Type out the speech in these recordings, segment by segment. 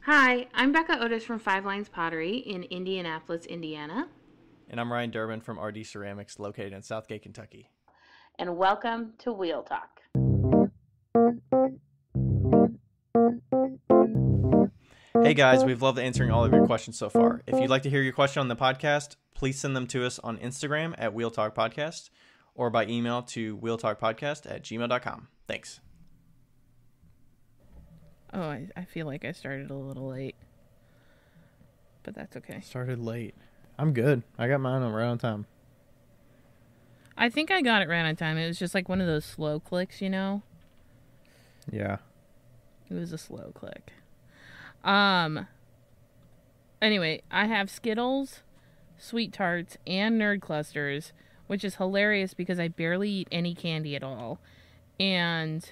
Hi, I'm Becca Otis from Five Lines Pottery in Indianapolis, Indiana. And I'm Ryan Durbin from RD Ceramics, located in Southgate, Kentucky. And welcome to Wheel Talk. Hey guys, we've loved answering all of your questions so far. If you'd like to hear your question on the podcast, please send them to us on Instagram at Wheel Talk Podcast or by email to wheeltalkpodcast@gmail.com. Thanks. Oh, I feel like I started a little late. But that's okay. Started late. I'm good. I got mine right on time. I think I got it right on time. It was just like one of those slow clicks, you know? Yeah. It was a slow click. Anyway, I have Skittles, Sweet Tarts, and Nerd Clusters, which is hilarious because I barely eat any candy at all. And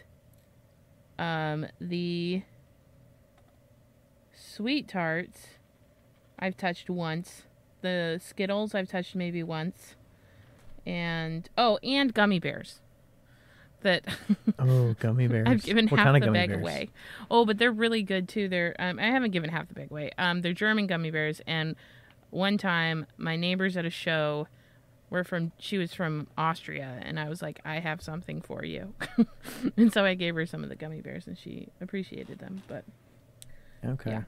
the Sweet Tarts I've touched once. The Skittles I've touched maybe once. And gummy bears. Oh, gummy bears. I've given what half kind of the gummy bag bears? away. Oh, but they're really good too. They're I haven't given half the bag away. They're German gummy bears, and one time my neighbors at a show she was from Austria, and I was like, I have something for you. And so I gave her some of the gummy bears, and she appreciated them. But Okay. yeah.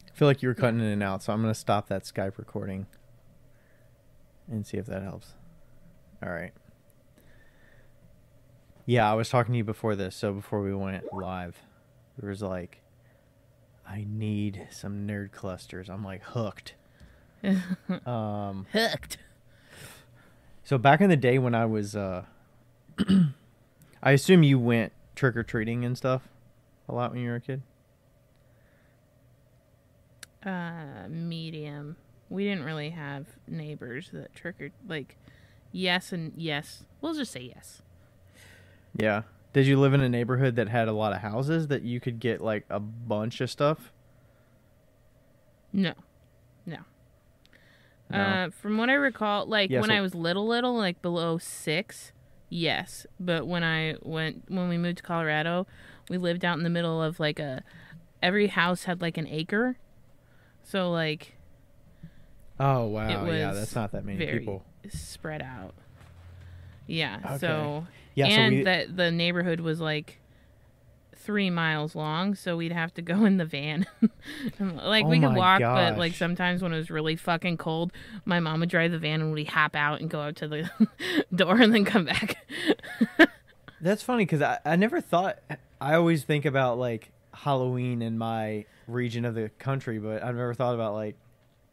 I feel like you were cutting in and out, so I'm going to stop that Skype recording and see if that helps. All right. Yeah, I was talking to you before this, so before we went live, there was like, I need some Nerd Clusters. I'm like hooked. Hooked. So back in the day when I was, I assume you went trick-or-treating and stuff a lot when you were a kid? Medium. We didn't really have neighbors that yes and yes. We'll just say yes. Yeah. Did you live in a neighborhood that had a lot of houses that you could get like a bunch of stuff? No. From what I recall, when I was little, like below 6, yes. But when we moved to Colorado, we lived out in the middle of every house had like an acre. So oh wow, it was yeah, that's not that many very people spread out. Yeah. Okay. So yeah, and the neighborhood was 3 miles long, so we'd have to go in the van. We could walk, gosh. but sometimes when it was really fucking cold, my mom would drive the van and we'd hop out and go out to the door and then come back. That's funny because I never thought. I always think about Halloween in my region of the country, but I've never thought about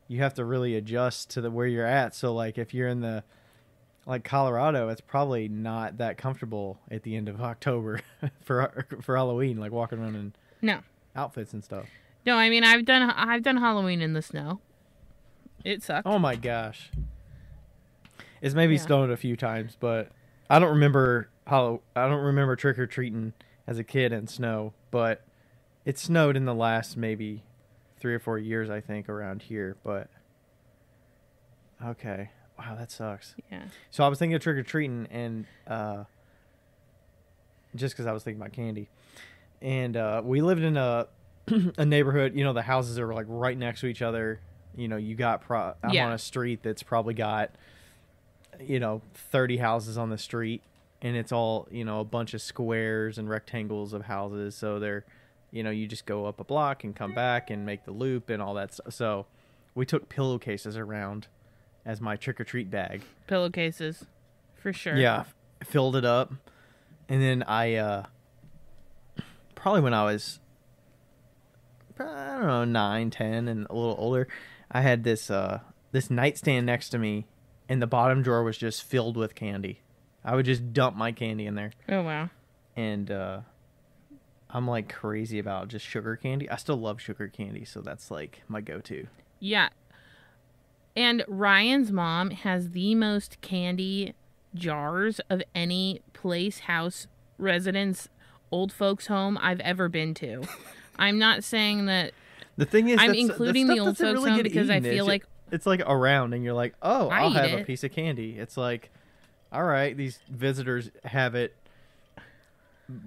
you have to really adjust to where you're at. So if you're in the Colorado, it's probably not that comfortable at the end of October for Halloween, walking around in outfits and stuff. No, I mean I've done Halloween in the snow. It sucked. Oh my gosh. It's maybe snowed a few times, but I don't remember trick or treating as a kid in snow, but it snowed in the last maybe 3 or 4 years, I think, around here, but okay. Wow, that sucks. Yeah. So I was thinking of trick-or-treating, and just because I was thinking about candy. And we lived in a neighborhood, the houses are right next to each other. You got I'm on a street that's probably got, 30 houses on the street, and it's all, a bunch of squares and rectangles of houses. So they're, you just go up a block and come back and make the loop and all that stuff. So we took pillowcases around as my trick-or-treat bag. Pillowcases, for sure. Yeah, filled it up. And then I, probably when I was, I don't know, 9, 10, and a little older, I had this nightstand next to me, and the bottom drawer was just filled with candy. I would just dump my candy in there. Oh, wow. And I'm crazy about just sugar candy. I still love sugar candy, so that's my go-to. Yeah. And Ryan's mom has the most candy jars of any place, house, residence, old folks home I've ever been to. I'm not saying that. The thing is, I'm including the old folks home because I feel like it's around, and you're oh, I'll have a it. piece of candy. It's all right, these visitors have it.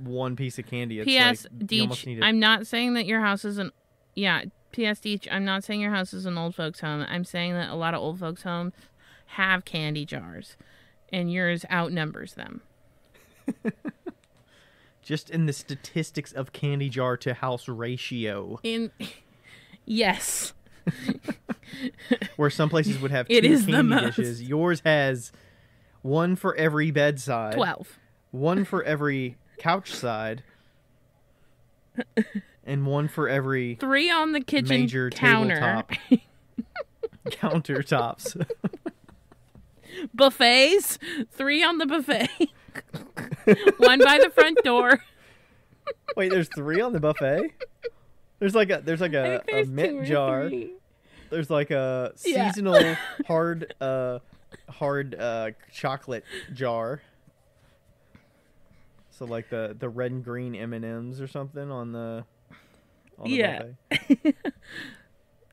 one piece of candy. It's P.S. like you almost Deech, need to... I'm not saying that your house is an... Yeah, P.S. Deech, I'm not saying your house is an old folks home. I'm saying that a lot of old folks homes have candy jars, and yours outnumbers them. Just in the statistics of candy jar to house ratio. Yes. Where some places would have It two is the candy most. dishes. Yours has one for every bedside. 12. One for every couch side. And one for every 3 on the kitchen major counter. Countertops. Buffets. 3 on the buffet. 1 by the front door. Wait, there's 3 on the buffet? There's like a I think there's 2 mint or jar. 3. There's like a Yeah. seasonal hard chocolate jar. So like the red and green M&Ms or something on the Yeah. buffet.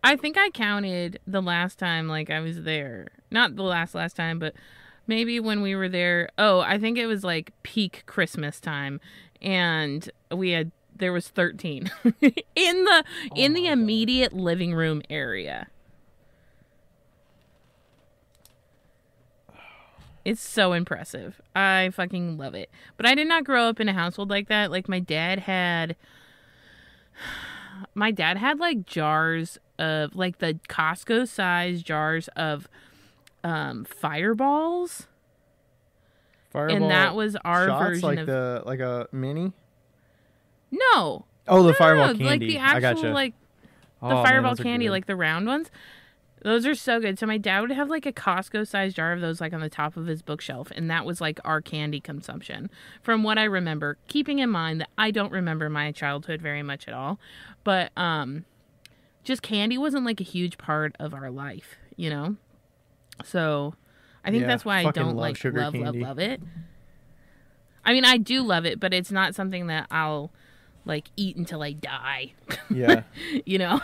I think I counted the last time like I was there. Not the last time, but maybe when we were there. Oh, I think it was like peak Christmas time, and there was 13 in the immediate living room area. It's so impressive. I fucking love it. But I did not grow up in a household like that. Like my dad had like jars of like the Costco size jars of fireballs. Fireball And that was our shots, version like of like a mini. No. Oh, the No, fireball no, candy. like the actual I gotcha. like Oh, the man, fireball those are candy, good. like the round ones. Those are so good. So my dad would have like a Costco sized jar of those like on the top of his bookshelf, and that was like our candy consumption from what I remember, keeping in mind that I don't remember my childhood very much at all. But just candy wasn't like a huge part of our life, you know? So I think Yeah, that's why I fucking don't love like sugar love candy. it. I mean, I do love it, but it's not something that I'll like eat until I die. Yeah. You know?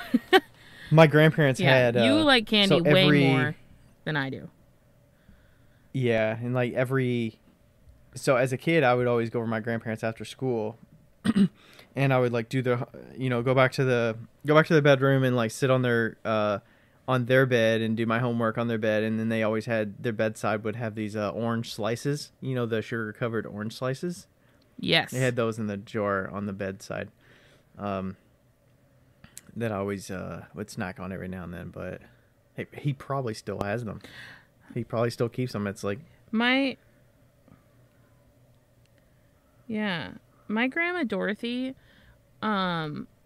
My grandparents Yeah, had you like candy so way every- more than I do. Yeah, and like so as a kid I would always go over to my grandparents after school. And I would like do go back to the bedroom and like sit on their bed and do my homework on their bed, and then they always had their bedside would have these orange slices, the sugar covered orange slices. Yes. They had those in the jar on the bedside. That I always would snack on every now and then, but he probably still has them. He probably still keeps them. It's like My grandma Dorothy,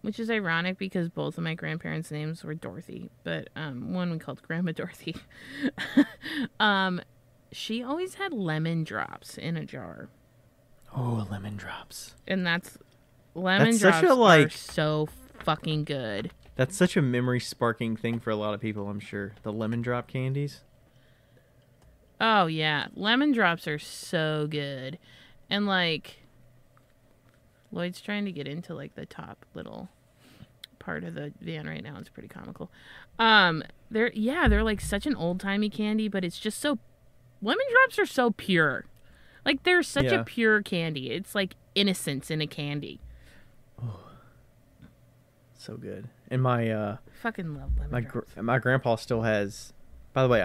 which is ironic because both of my grandparents' names were Dorothy, but one we called Grandma Dorothy. She always had lemon drops in a jar. oh, lemon drops. And lemon That's drops such a, like- are so fucking good. That's such a memory sparking thing for a lot of people, I'm sure. The lemon drop candies. Oh yeah, lemon drops are so good. And like Lloyd's trying to get into like the top little part of the van right now. It's pretty comical. They're like such an old-timey candy, but it's just so lemon drops are so pure. Like they're such Yeah. a pure candy. It's like innocence in a candy. So good. And my Fucking love lemon drops. my grandpa still has. By the way,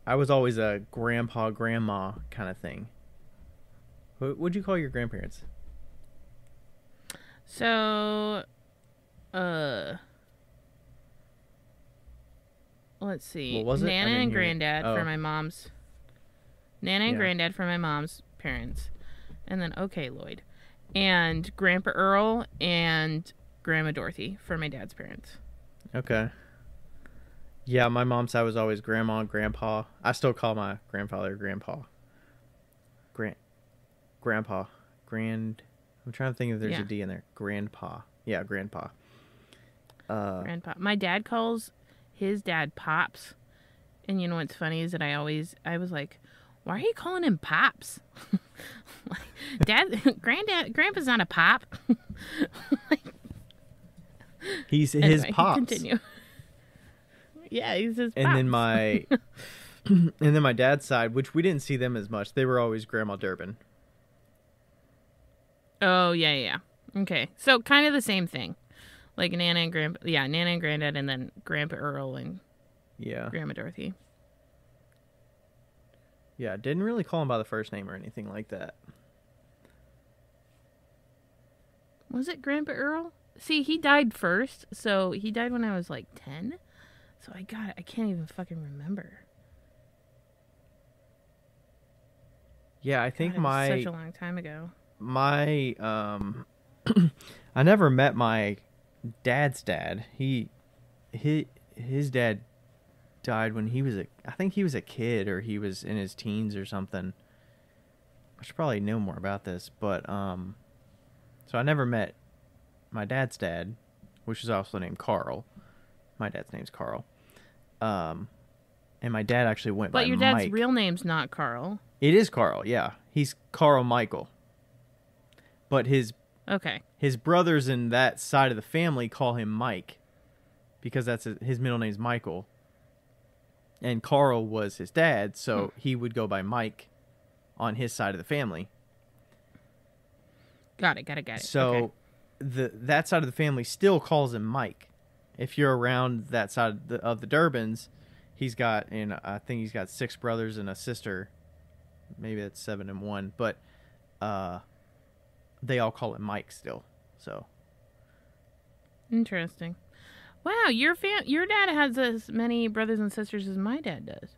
I was always a grandpa grandma kind of thing. What'd you call your grandparents? So, let's see. What was it? I Nana didn't and hear it. Granddad Oh. for my mom's. Nana and Yeah. Granddad for my mom's parents, and then okay Lloyd, and Grandpa Earl and Grandma Dorothy for my dad's parents. Okay. Yeah, my mom's side was always grandma and grandpa. I still call my grandfather grandpa. Grandpa. I'm trying to think if there's Yeah. a D in there. Grandpa. Yeah, grandpa. Grandpa. My dad calls his dad Pops, and you know what's funny is that I was like, why are you calling him Pops? Like, Grandpa's not a pop. He's his Anyway, pops. Continue. Yeah, he's his pops. And then my dad's side, which we didn't see them as much. They were always Grandma Durbin. Oh, yeah. Okay. So kind of the same thing. Like Nana and Grandpa. Yeah, Nana and Granddad, and then Grandpa Earl and Yeah. Grandma Dorothy. Yeah, didn't really call him by the first name or anything like that. Was it Grandpa Earl? See, he died first. So he died when I was like 10. So I can't even fucking remember. Yeah, I think God, it was such a long time ago. I never met my dad's dad. His dad died when I think he was a kid, or he was in his teens or something. I should probably know more about this, but so I never met my dad's dad, which is also named Carl. My dad's name's Carl. And my dad actually went by But your Mike. dad's real name's not Carl. It is Carl, yeah. He's Carl Michael. But his Okay. brothers in that side of the family call him Mike, because that's his middle name's Michael. And Carl was his dad, so he would go by Mike on his side of the family. Got it. So that side of the family still calls him Mike. If you're around that side of the Durbins, I think he's got 6 brothers and a sister. Maybe that's 7 and 1, but they all call him Mike still. So Interesting. Wow, your dad has as many brothers and sisters as my dad does.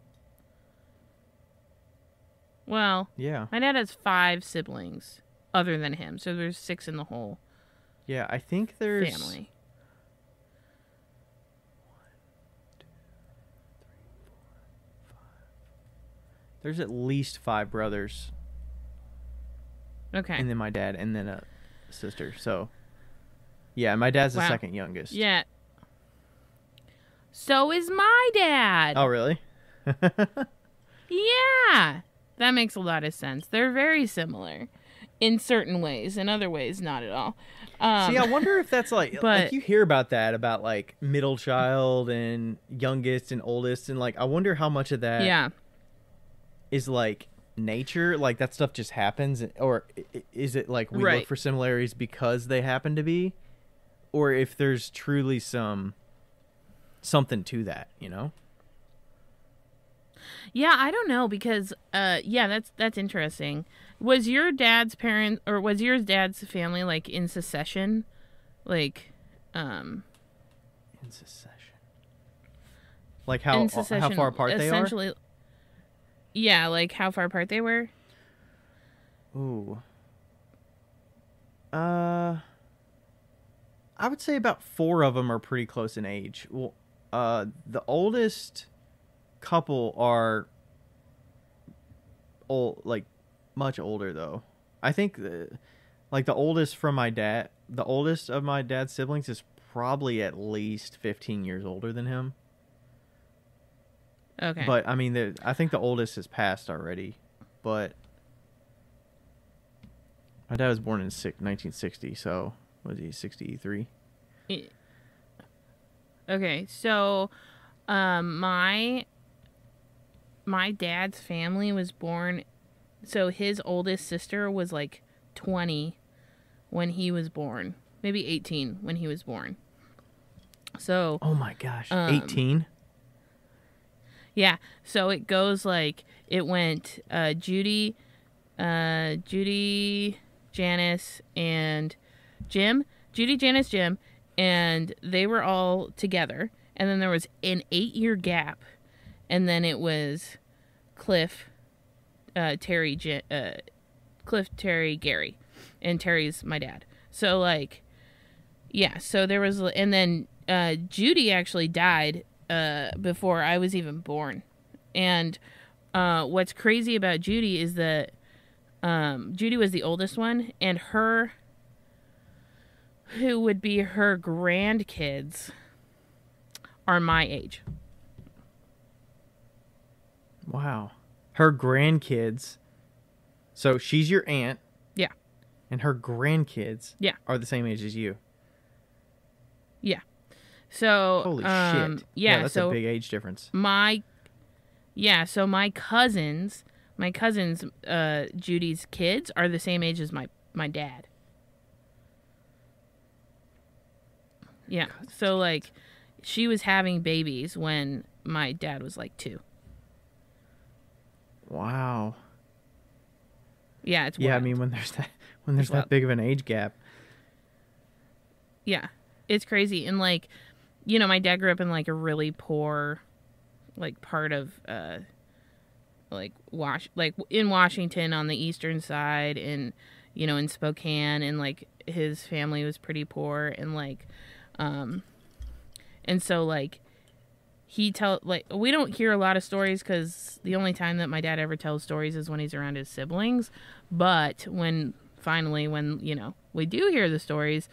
Well, yeah, my dad has 5 siblings other than him, so there's 6 in the whole yeah. I think there's family. There's at least 5 brothers. Okay. And then my dad, and then a sister. So, yeah, my dad's the second youngest. Yeah. So is my dad. Oh, really? Yeah. That makes a lot of sense. They're very similar in certain ways. In other ways, not at all. See, I wonder if that's like you hear about that, about like middle child and youngest and oldest. And like, I wonder how much of that is like nature, like that stuff just happens, or is it like we look for similarities because they happen to be, or if there's truly something to that, you know? Yeah, I don't know, because that's interesting. Was your dad's family like in secession? Like in secession. Like how far apart they are? Yeah, like how far apart they were? Ooh. I would say about 4 of them are pretty close in age. Well, the oldest couple are old, like much older though. I think the oldest of my dad's siblings is probably at least 15 years older than him. Okay. But I mean, I think the oldest has passed already. But my dad was born in 1960, so was he 63? Okay, so my dad's family was born, so his oldest sister was like 20 when he was born, maybe 18 when he was born. So oh my gosh, 18? Yeah, so it goes like, it went Judy, Janice, and Jim. Judy, Janice, Jim, and they were all together. And then there was an 8-year gap, and then it was Cliff, Terry, Gary, and Terry's my dad. So like, yeah. So there was, and then Judy actually died before I was even born. And what's crazy about Judy is that Judy was the oldest one, and who would be her grandkids are my age. Wow. Her grandkids. So she's your aunt. Yeah. And her grandkids are the same age as you. Yeah. So holy shit. Yeah, that's a big age difference. So my cousins, Judy's kids are the same age as my dad. Yeah. So like, she was having babies when my dad was like 2. Wow. Yeah, it's Yeah, wild. I mean when there's that wild. big of an age gap. Yeah, it's crazy. And like, my dad grew up in like a really poor, like part of like in Washington on the eastern side, and in Spokane, and like his family was pretty poor, and like, and so like we don't hear a lot of stories because the only time that my dad ever tells stories is when he's around his siblings. But when we do hear the stories,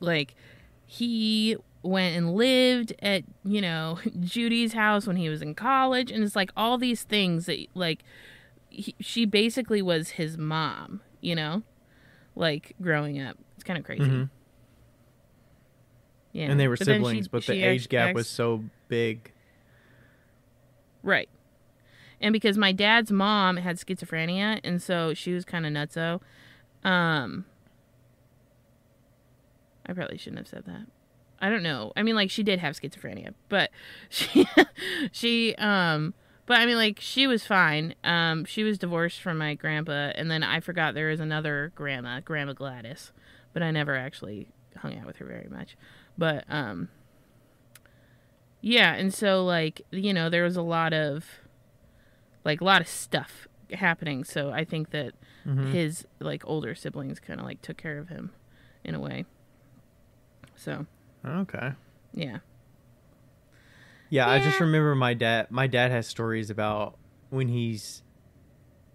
like he went and lived at Judy's house when he was in college, and it's like all these things that like she basically was his mom, like growing up. It's kind of crazy. Mm-hmm. Yeah. And they were But then siblings, but the age gap was so big. Right. And because my dad's mom had schizophrenia, and so she was kind of nutso. I probably shouldn't have said that. I don't know. I mean, like, she did have schizophrenia, but but I mean, like, she was fine. She was divorced from my grandpa, and then I forgot there was another Grandma Gladys, but I never actually hung out with her very much. But, yeah, and so, like, there was a lot of stuff happening, so I think that his, like, older siblings kind of, like, took care of him in a way. So. Okay. Yeah. Yeah, I just remember my dad has stories about when he's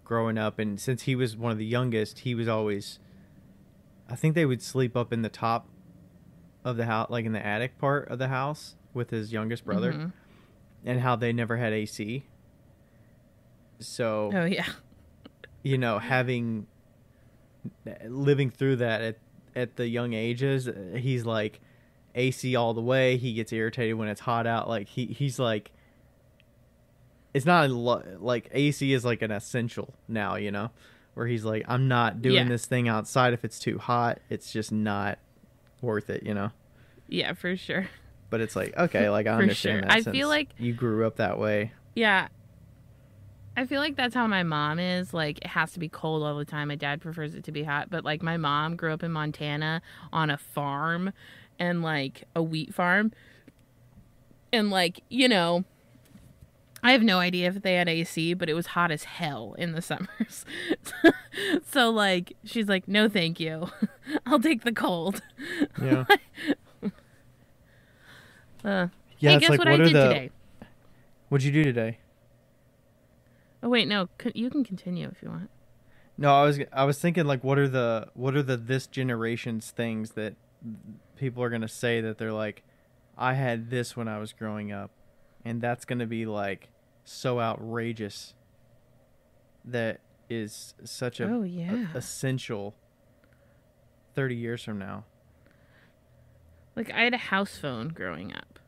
growing up, and since he was one of the youngest, he was always, I think they would sleep up in the top of the house, like in the attic part of the house with his youngest brother, and how they never had AC. So, oh yeah, living through that at the young ages, he's like AC all the way. He gets irritated when it's hot out. Like he's like, it's not like AC is like an essential now, where he's like, I'm not doing this thing outside if it's too hot. It's just not worth it, Yeah, for sure. But it's like, okay, like I understand that. I feel like you grew up that way. Yeah. I feel like that's how my mom is. Like, it has to be cold all the time. My dad prefers it to be hot. But, like, my mom grew up in Montana on a farm, and, like, a wheat farm. And, like, I have no idea if they had AC, but it was hot as hell in the summers. So, like, she's like, no, thank you. I'll take the cold. Yeah. Hey, it's guess like, what I did today? What'd you do today? Oh wait, no. You can continue if you want. No, I was thinking, like, what are the this generation's things that people are gonna say that they're like, I had this when I was growing up, and that's gonna be like so outrageous. That is such a essential 30 years from now. Like, I had a house phone growing up.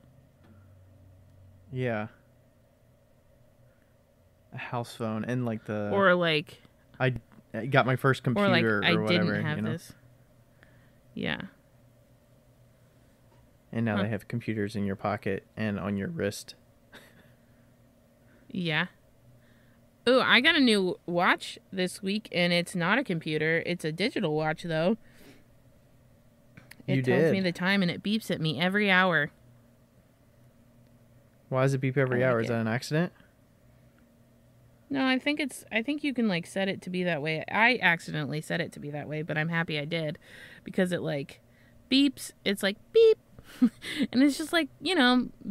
Yeah. A house phone, and like or like I got my first computer, or like I whatever, didn't have this. Yeah. And now they have computers in your pocket and on your wrist. Yeah. Oh, I got a new watch this week, and it's not a computer. It's a digital watch, though. It tells me the time, and it beeps at me every hour. Why does it beep every hour? Is that an accident? No, I think you can, like, set it to be that way. I accidentally set it to be that way, but I'm happy I did, because it, like, beeps. It's like, beep. And it's just like,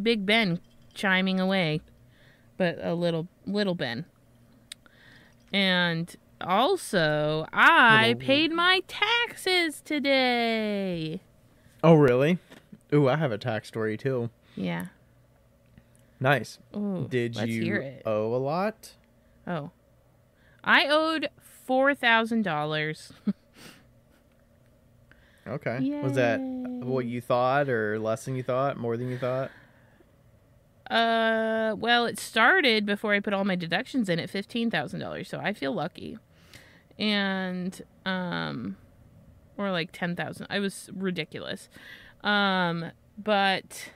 Big Ben chiming away, but a little Ben. And also, I paid my taxes today. Oh, really? Ooh, I have a tax story, too. Yeah. Nice. Ooh, Did let's you hear it. owe a lot? Oh. I owed $4,000. Okay. Yay. Was that what you thought, or less than you thought, more than you thought? Well, it started before I put all my deductions in at $15,000, so I feel lucky. And or like 10,000. I was ridiculous. But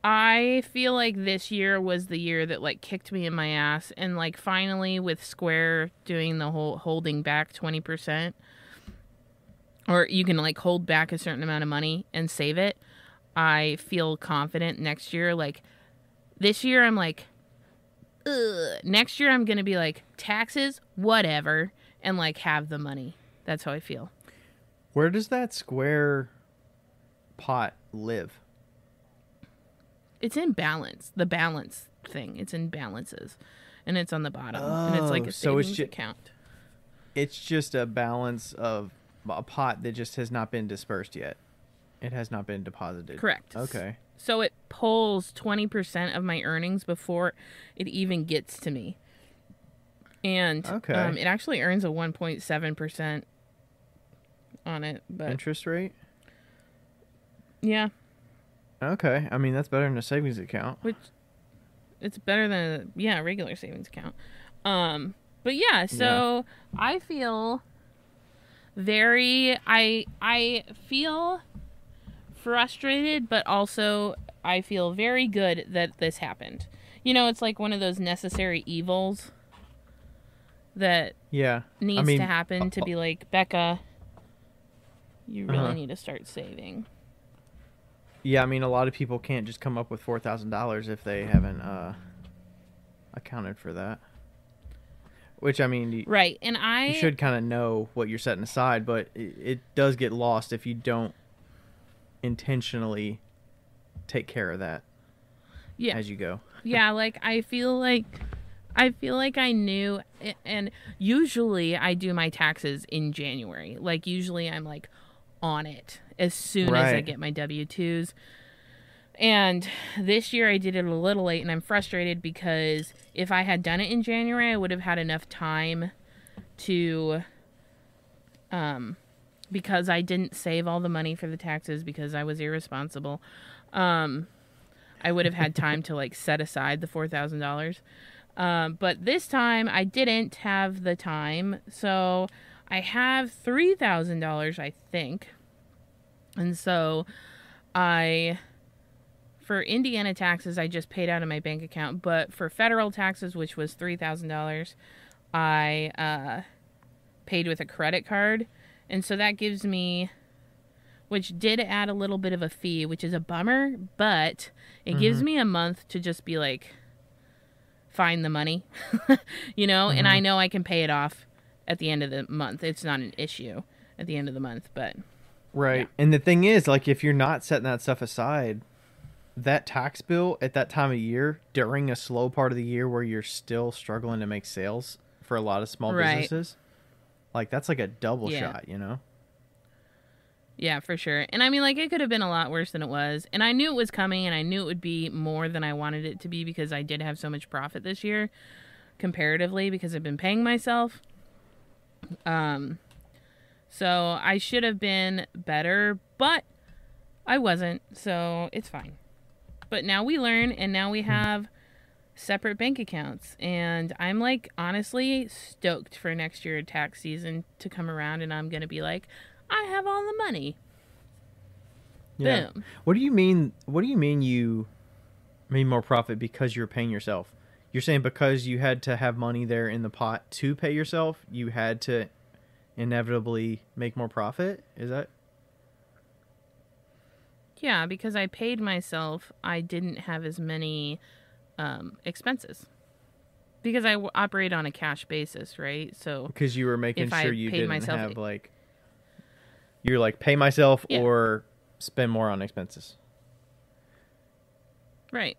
I feel like this year was the year that like kicked me in my ass, and like finally with Square doing the whole holding back 20%, or you can like hold back a certain amount of money and save it. I feel confident next year. Like this year I'm like, ugh. Next year I'm going to be like taxes, whatever, and like have the money. That's how I feel. Where does that Square pot live? It's in balance. The balance thing. It's in balances. And it's on the bottom. And it's like a so savings account. It's just a balance of a pot that just has not been dispersed yet. It has not been deposited. Correct. Okay. So it pulls 20% of my earnings before it even gets to me. And it actually earns a 1.7% on it. But interest rate? Yeah. Okay. I mean, that's better than a savings account. Which it's better than a regular savings account. But yeah, so I feel I feel frustrated, but also I feel very good that this happened. You know, it's like one of those necessary evils that needs to happen to be like, Becca, you really need to start saving. Yeah, I mean, a lot of people can't just come up with $4,000 if they haven't accounted for that. Which, I mean, right, and you should kind of know what you're setting aside, but it does get lost if you don't intentionally take care of that as you go. Yeah, like I feel like I knew, and usually I do my taxes in January. Like usually I'm like on it as soon as I get my W-2s. And this year I did it a little late, and I'm frustrated because if I had done it in January, I would have had enough time to, because I didn't save all the money for the taxes because I was irresponsible. I would have had time to like set aside the $4,000. But this time I didn't have the time. So I have $3,000, I think. And so for Indiana taxes, I just paid out of my bank account. But for federal taxes, which was $3,000, I paid with a credit card. And so that gives me, which did add a little bit of a fee, which is a bummer, but it gives me a month to just be like, find the money, you know, and I know I can pay it off at the end of the month. It's not an issue at the end of the month, but. Right. Yeah. And the thing is, like, if you're not setting that stuff aside, that tax bill at that time of year, during a slow part of the year where you're still struggling to make sales for a lot of small businesses, like, that's like a double shot, you know? Yeah, for sure. And I mean, like, it could have been a lot worse than it was. And I knew it was coming, and I knew it would be more than I wanted it to be because I did have so much profit this year, comparatively, because I've been paying myself. So I should have been better, but I wasn't, so it's fine. But now we learn, and now we have separate bank accounts. And I'm, like, honestly stoked for next year tax season to come around, and I'm going to be like, I have all the money. Yeah. Boom. What do you mean you made more profit because you're paying yourself? You're saying because you had to have money there in the pot to pay yourself, you had to inevitably make more profit? Is that? Yeah, because I paid myself, I didn't have as many expenses. Because I operate on a cash basis, right? So because you were making sure you didn't myself, have like, you're like, pay myself or spend more on expenses. Right.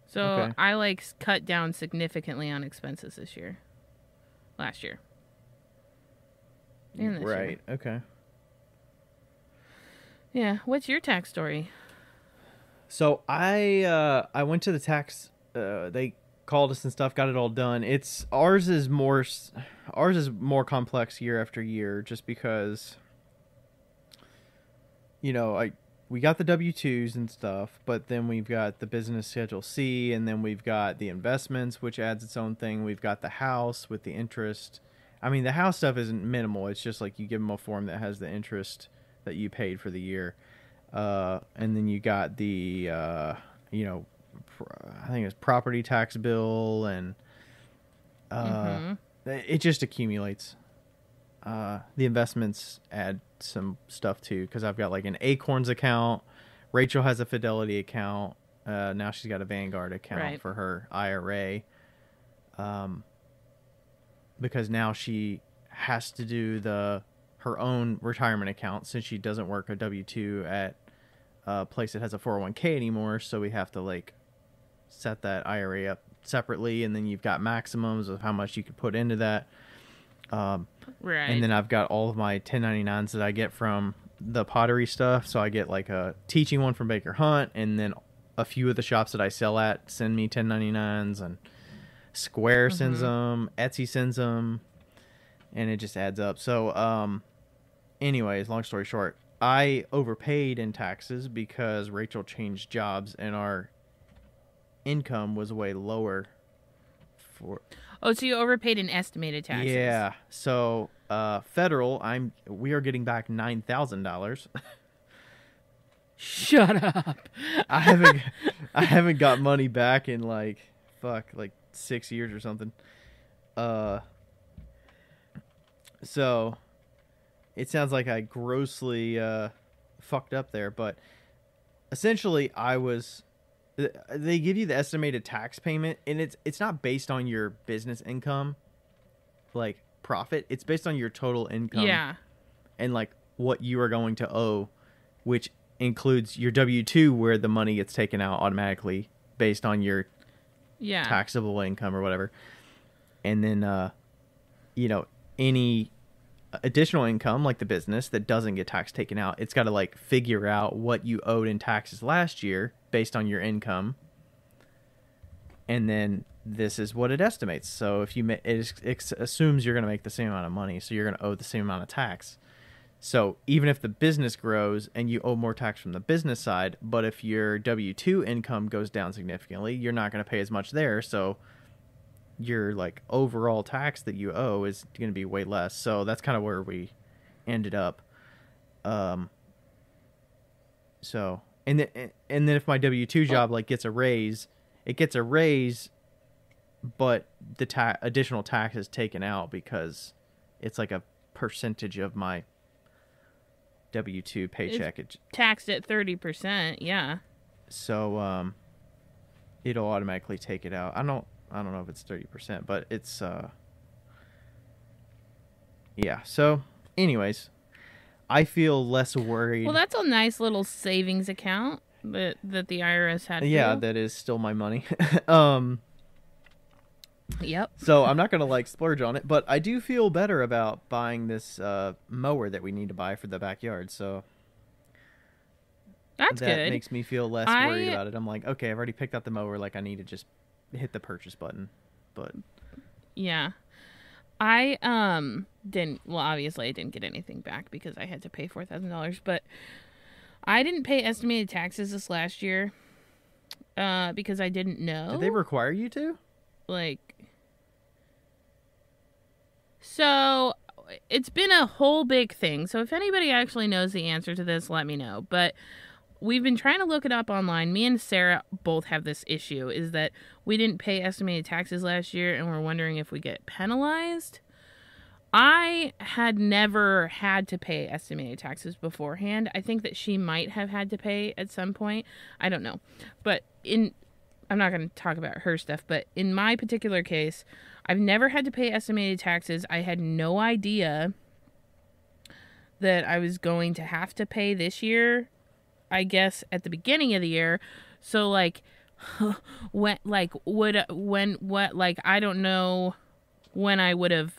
So I like cut down significantly on expenses last year. And this year. Okay. Yeah. What's your tax story? So I went to the tax. They called us and stuff, got it all done. Ours is more complex year after year, just because, you know, we got the W-2s and stuff, but then we've got the business schedule C, and then we've got the investments, which adds its own thing. We've got the house with the interest. I mean, the house stuff isn't minimal. It's just like you give them a form that has the interest that you paid for the year. And then you got the, you know, I think it's property tax bill, and it just accumulates. The investments add some stuff too, because I've got like an Acorns account. Rachel has a Fidelity account. Now she's got a Vanguard account for her IRA. Because now she has to do her own retirement account since she doesn't work a W-2 at a place that has a 401k anymore. So we have to like set that IRA up separately, and then you've got maximums of how much you could put into that. And then I've got all of my 1099s that I get from the pottery stuff. So I get like a teaching one from Baker Hunt, and then a few of the shops that I sell at send me 1099s, and Square sends them, Etsy sends them, and it just adds up. So, anyways, long story short, I overpaid in taxes because Rachel changed jobs and our income was way lower for... Oh, so you overpaid in estimated taxes. Yeah. So, federal, we are getting back $9,000. Shut up. I haven't got money back in like 6 years or something. So it sounds like I grossly fucked up there, but essentially they give you the estimated tax payment, and it's not based on your business income, like profit. It's based on your total income. Yeah. And like what you are going to owe, which includes your W-2, where the money gets taken out automatically based on your taxable income or whatever. And then, you know, any additional income, like the business that doesn't get tax taken out, it's got to like figure out what you owed in taxes last year based on your income. And then this is what it estimates. So if it assumes you're going to make the same amount of money, so you're going to owe the same amount of tax. So even if the business grows and you owe more tax from the business side, but if your W-2 income goes down significantly, you're not going to pay as much there. So your like overall tax that you owe is going to be way less. So that's kind of where we ended up. So and then if my W-2 job like gets a raise, it gets a raise, but the additional tax is taken out because it's like a percentage of my W-2 paycheck. It's taxed at 30%, yeah. So it'll automatically take it out. I don't know if it's 30%, but it's yeah. So anyways, I feel less worried. Well, that's a nice little savings account that the IRS had. Yeah, that is still my money. Yep. So I'm not going to like splurge on it, but I do feel better about buying this mower that we need to buy for the backyard. So that's good. That makes me feel less worried about it. I'm like, okay, I've already picked out the mower. Like I need to just hit the purchase button. But yeah, I obviously I didn't get anything back because I had to pay $4,000, but I didn't pay estimated taxes this last year because I didn't know. Did they require you to? So it's been a whole big thing. So if anybody actually knows the answer to this, let me know. But we've been trying to look it up online. Me and Sarah both have this issue, is that we didn't pay estimated taxes last year, and we're wondering if we get penalized. I had never had to pay estimated taxes beforehand. I think that she might have had to pay at some point. I don't know. But I'm not going to talk about her stuff, but in my particular case, I've never had to pay estimated taxes. I had no idea that I was going to have to pay this year, I guess, at the beginning of the year. So, like, I don't know when I would have,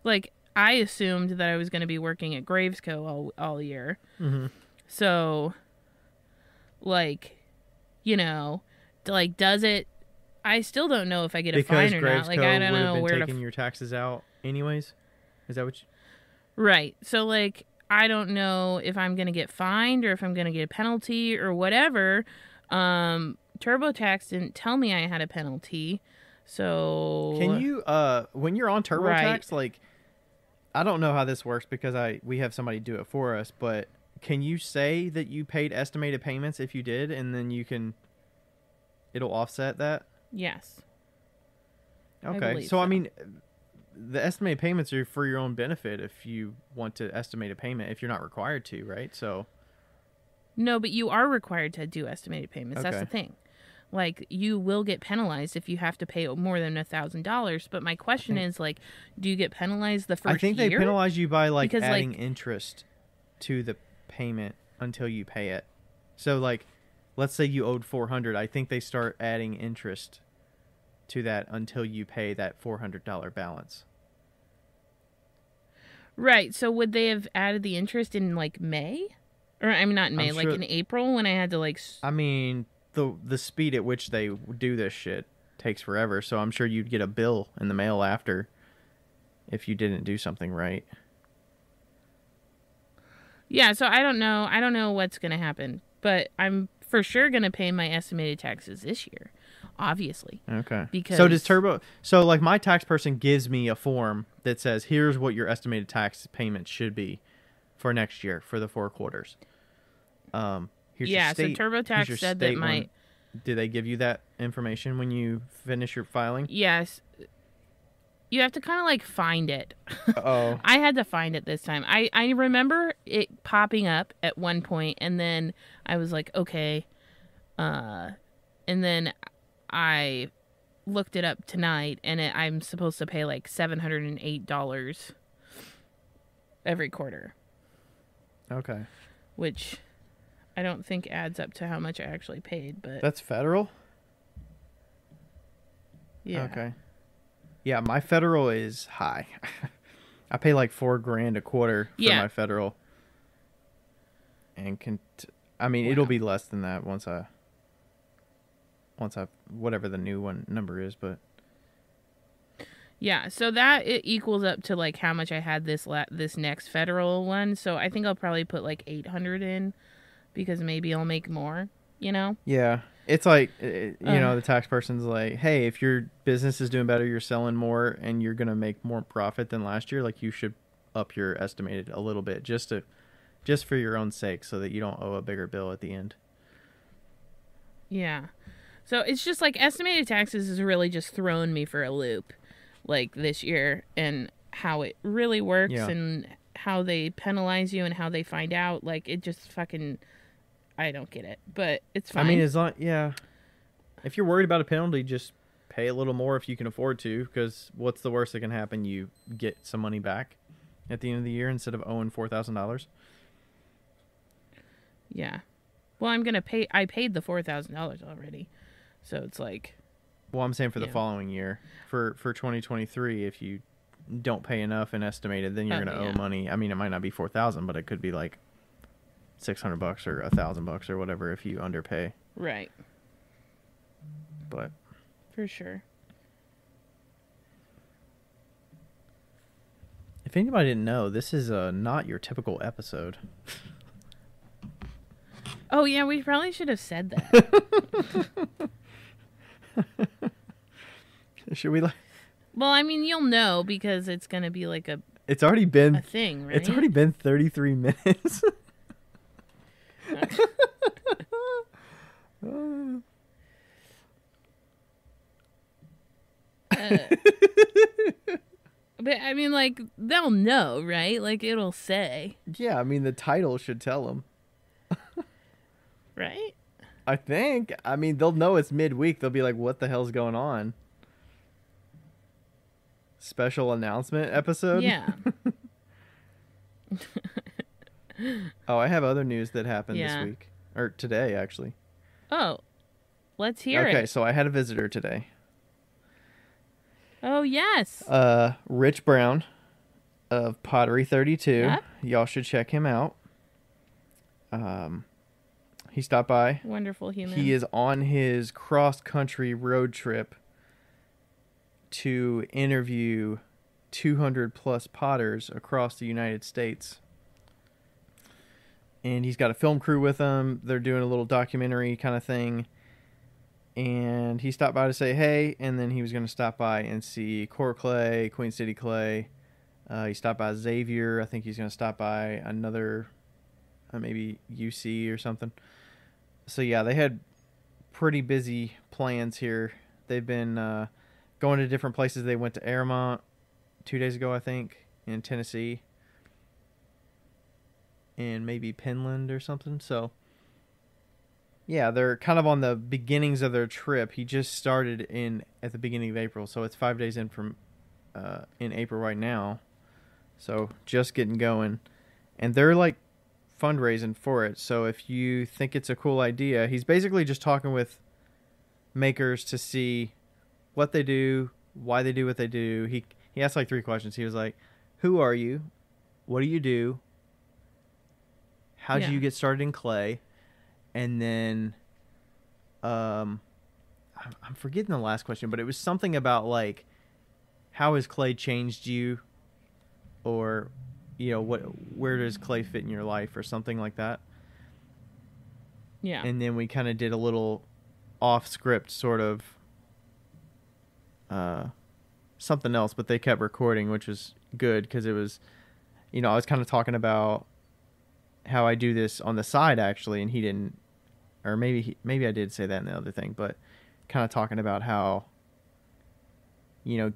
like, I assumed that I was going to be working at Gravesco all year. Mm-hmm. So, like, you know, like, does it, I still don't know if I get a fine or not. Like, I don't know where to... taking your taxes out anyways? Is that what you... Right. So, like, I don't know if I'm going to get fined or if I'm going to get a penalty or whatever. TurboTax didn't tell me I had a penalty. So... Can you, when you're on TurboTax, like, I don't know how this works because we have somebody do it for us, but can you say that you paid estimated payments if you did, and then it'll offset that? Yes. Okay. So I mean, the estimated payments are for your own benefit if you want to estimate a payment, if you're not required to, right? So No, but you are required to do estimated payments. That's Okay. the thing. Like, you will get penalized if you have to pay more than $1,000. But my question is, like, do you get penalized the first year? I think they penalize you by like Because, adding like, interest to the payment until you pay it. So like, let's say you owed 400. I think they start adding interest to that until you pay that $400 balance. Right. So would they have added the interest in, like, May? Or, I mean, not in May, I'm like sure- in April when I had to, like... I mean, the speed at which they do this shit takes forever, so I'm sure you'd get a bill in the mail after if you didn't do something right. Yeah, so I don't know. I don't know what's going to happen. But I'm for sure going to pay my estimated taxes this year, obviously. Okay. Because... So does Turbo... So, like, my tax person gives me a form that says, here's what your estimated tax payment should be for next year for the 4 quarters. Here's your yeah, state, so TurboTax said that my... one. Did they give you that information when you finish your filing? Yes. You have to kind of, like, find it. Oh. I had to find it this time. I remember it popping up at one point, and then I was like, okay. And then I looked it up tonight, and I'm supposed to pay, like, $708 every quarter. Okay. Which I don't think adds up to how much I actually paid, but... That's federal? Yeah. Okay. Yeah, my federal is high. I pay like $4,000 a quarter for my federal. And I mean, it'll be less than that once I whatever the new one number is, but yeah, so that it equals up to like how much I had this next federal one. So I think I'll probably put like 800 in because maybe I'll make more, you know? Yeah. It's like, you know, the tax person's like, hey, if your business is doing better, you're selling more, and you're going to make more profit than last year, like you should up your estimated a little bit just for your own sake so that you don't owe a bigger bill at the end. Yeah. So it's just like estimated taxes has really just thrown me for a loop like this year, and how it really works and how they penalize you and how they find out. Like, it just fucking... I don't get it, but it's fine. I mean, as long, if you're worried about a penalty, just pay a little more if you can afford to, because what's the worst that can happen? You get some money back at the end of the year instead of owing $4,000. Yeah. Well, I paid the $4,000 already. So it's like... Well, I'm saying for the following year. For 2023, if you don't pay enough and estimated, then you're going to owe money. I mean, it might not be $4,000, but it could be like $600 or $1,000 or whatever if you underpay. Right. But for sure. If anybody didn't know, this is not your typical episode. Oh yeah, we probably should have said that. Should we? Well, I mean, you'll know because it's gonna be like It's already been a thing, right? It's already been 33 minutes. But I mean, like, they'll know, right? Like, it'll say. Yeah, I mean, the title should tell them. Right? I think. I mean, they'll know it's midweek. They'll be like, what the hell's going on? Special announcement episode? Yeah. Oh, I have other news that happened this Yeah. week. Or today, actually. Oh, let's hear it. Okay, so I had a visitor today. Oh, yes. Rich Brown of Pottery 32. Yep. Y'all should check him out. He stopped by. Wonderful human. He is on his cross-country road trip to interview 200 plus potters across the United States. And he's got a film crew with him. They're doing a little documentary kind of thing. And he stopped by to say hey, and then he was going to stop by and see Core Clay, Queen City Clay, He stopped by Xavier. I think he's going to stop by another, maybe UC or something. So yeah, they had pretty busy plans here. They've been going to different places. They went to Airmont 2 days ago, I think, in Tennessee, and maybe Penland or something. So yeah, they're kind of on the beginnings of their trip. He just started at the beginning of April, so it's 5 days in from in April right now. So just getting going, and they're like fundraising for it. So if you think it's a cool idea, he's basically just talking with makers to see what they do, why they do what they do. He asked like 3 questions. He was like, "Who are you? What do you do? How did you get started in clay?" And then, I'm forgetting the last question, but it was something about like, how has clay changed you, or, where does clay fit in your life, or something like that. Yeah. And then we kind of did a little off script sort of something else, but they kept recording, which was good because it was, I was kind of talking about how I do this on the side actually, and he didn't, or maybe I did say that in the other thing, but kind of talking about how,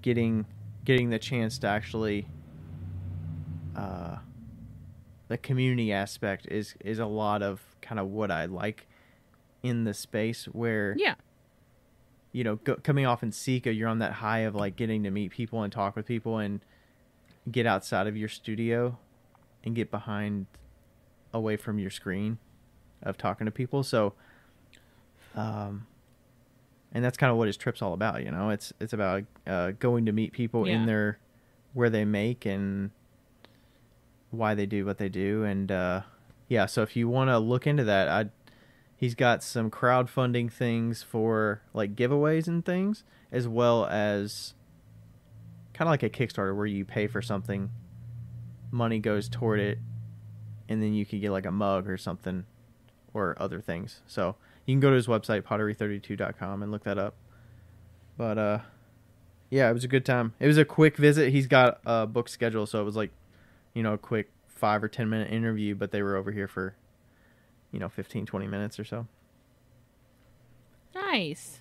getting the chance to actually, the community aspect is a lot of kind of what I like in the space where, coming off in Sika, you're on that high of like getting to meet people and talk with people and get outside of your studio and get away from your screen of talking to people. So, and that's kind of what his trip's all about. It's about going to meet people in where they make and why they do what they do. And so if you want to look into that, he's got some crowdfunding things for like giveaways and things, as well as kind of like a Kickstarter where you pay for something, money goes toward it, and then you can get like a mug or something or other things. So you can go to his website, pottery32.com, and look that up. But it was a good time. It was a quick visit. He's got a book schedule, so it was like, a quick 5 or 10 minute interview, but they were over here for 15, 20 minutes or so. Nice.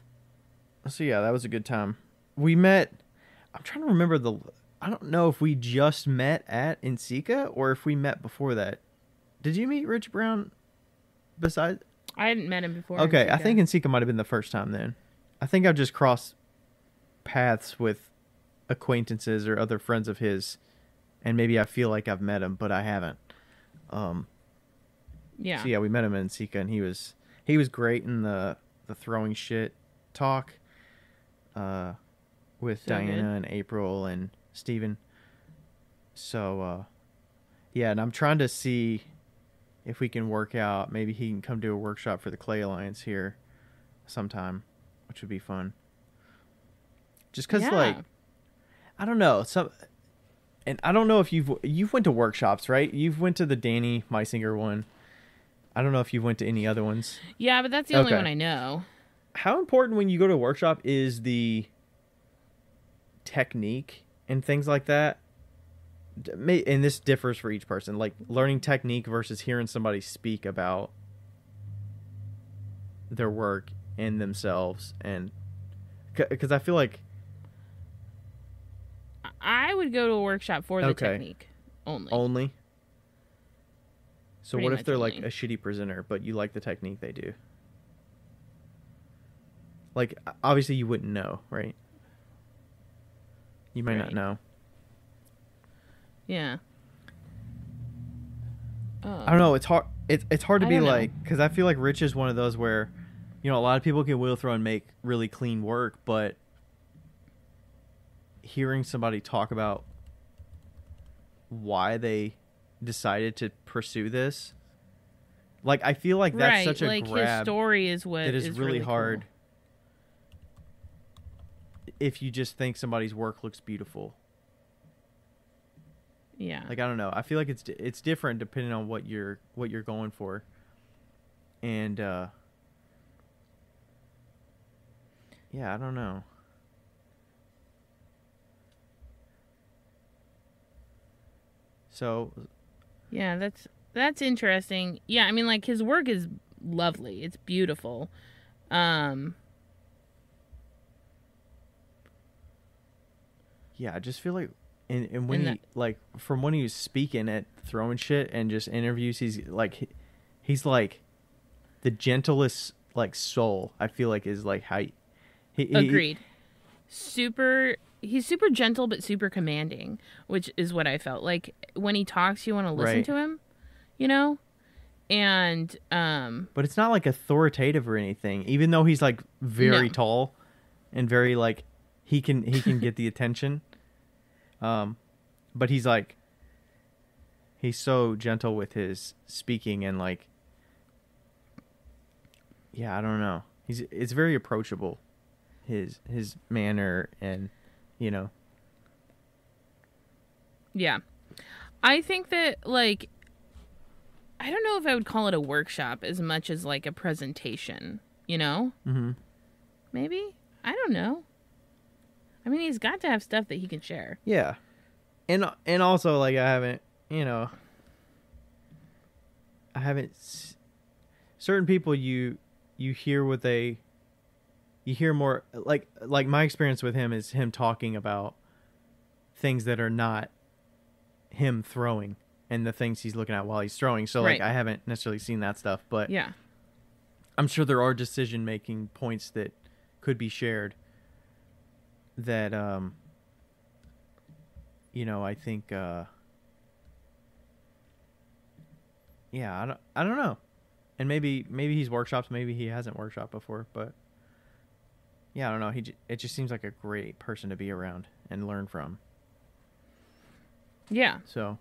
So yeah, that was a good time. We met, I'm trying to remember I don't know if we just met at Insika or if we met before that. Did you meet Rich Brown besides? I hadn't met him before. Okay, I think Insika might have been the first time then. I think I've just crossed paths with acquaintances or other friends of his, and maybe I feel like I've met him, but I haven't. Yeah. So yeah, we met him in Sika, and he was great in the throwing shit talk with Diana and April and Steven. So and I'm trying to see if we can work out, maybe he can come do a workshop for the Clay Alliance here sometime, which would be fun. Just because like, I don't know, and I don't know if you've went to workshops, right? You've went to the Danny Meisinger one. I don't know if you went to any other ones. Yeah, but that's the only one I know. How important when you go to a workshop is the technique and things like that? And this differs for each person. Like learning technique versus hearing somebody speak about their work and themselves. And because I feel like I would go to a workshop for the technique only. Only? So Pretty what if much they're only. like a shitty presenter, but you like the technique they do? Like, obviously you wouldn't know, right? You might not know. Yeah. I don't know. It's hard. It's hard to be like, because I feel like Rich is one of those where, a lot of people can wheel throw and make really clean work, but hearing somebody talk about why they decided to pursue this, like I feel like that's such a like grab. His story is what that is really hard. Cool. If you just think somebody's work looks beautiful. Yeah. Like I don't know. I feel like it's different depending on what you're going for. And I don't know. So Yeah, that's interesting. Yeah, I mean, like, his work is lovely. It's beautiful. Um, yeah, I just feel like, and when and he like from when he was speaking at throwing shit and just interviews, he's like the gentlest like soul. I feel like is like how he agreed. He's super gentle but super commanding, which is what I felt like when he talks. You want to listen Right. to him, you know, and But it's not like authoritative or anything. Even though he's like very No. tall and very like he can get the attention. But he's so gentle with his speaking and like, yeah, I don't know. It's very approachable, his manner and, you know. yeah, I think that like I don't know if I would call it a workshop as much as like a presentation, you know? Mm-hmm. Maybe? I don't know. I mean, he's got to have stuff that he can share. Yeah, and also like I haven't, you know, certain people you hear you hear more like my experience with him is him talking about things that are not him throwing and the things he's looking at while he's throwing. So like Right. I haven't necessarily seen that stuff, but Yeah. I'm sure there are decision making points that could be shared that you know, I think yeah, I don't know. And maybe he's workshopped, maybe he hasn't workshopped before, but yeah, I don't know. It just seems like a great person to be around and learn from. Yeah. So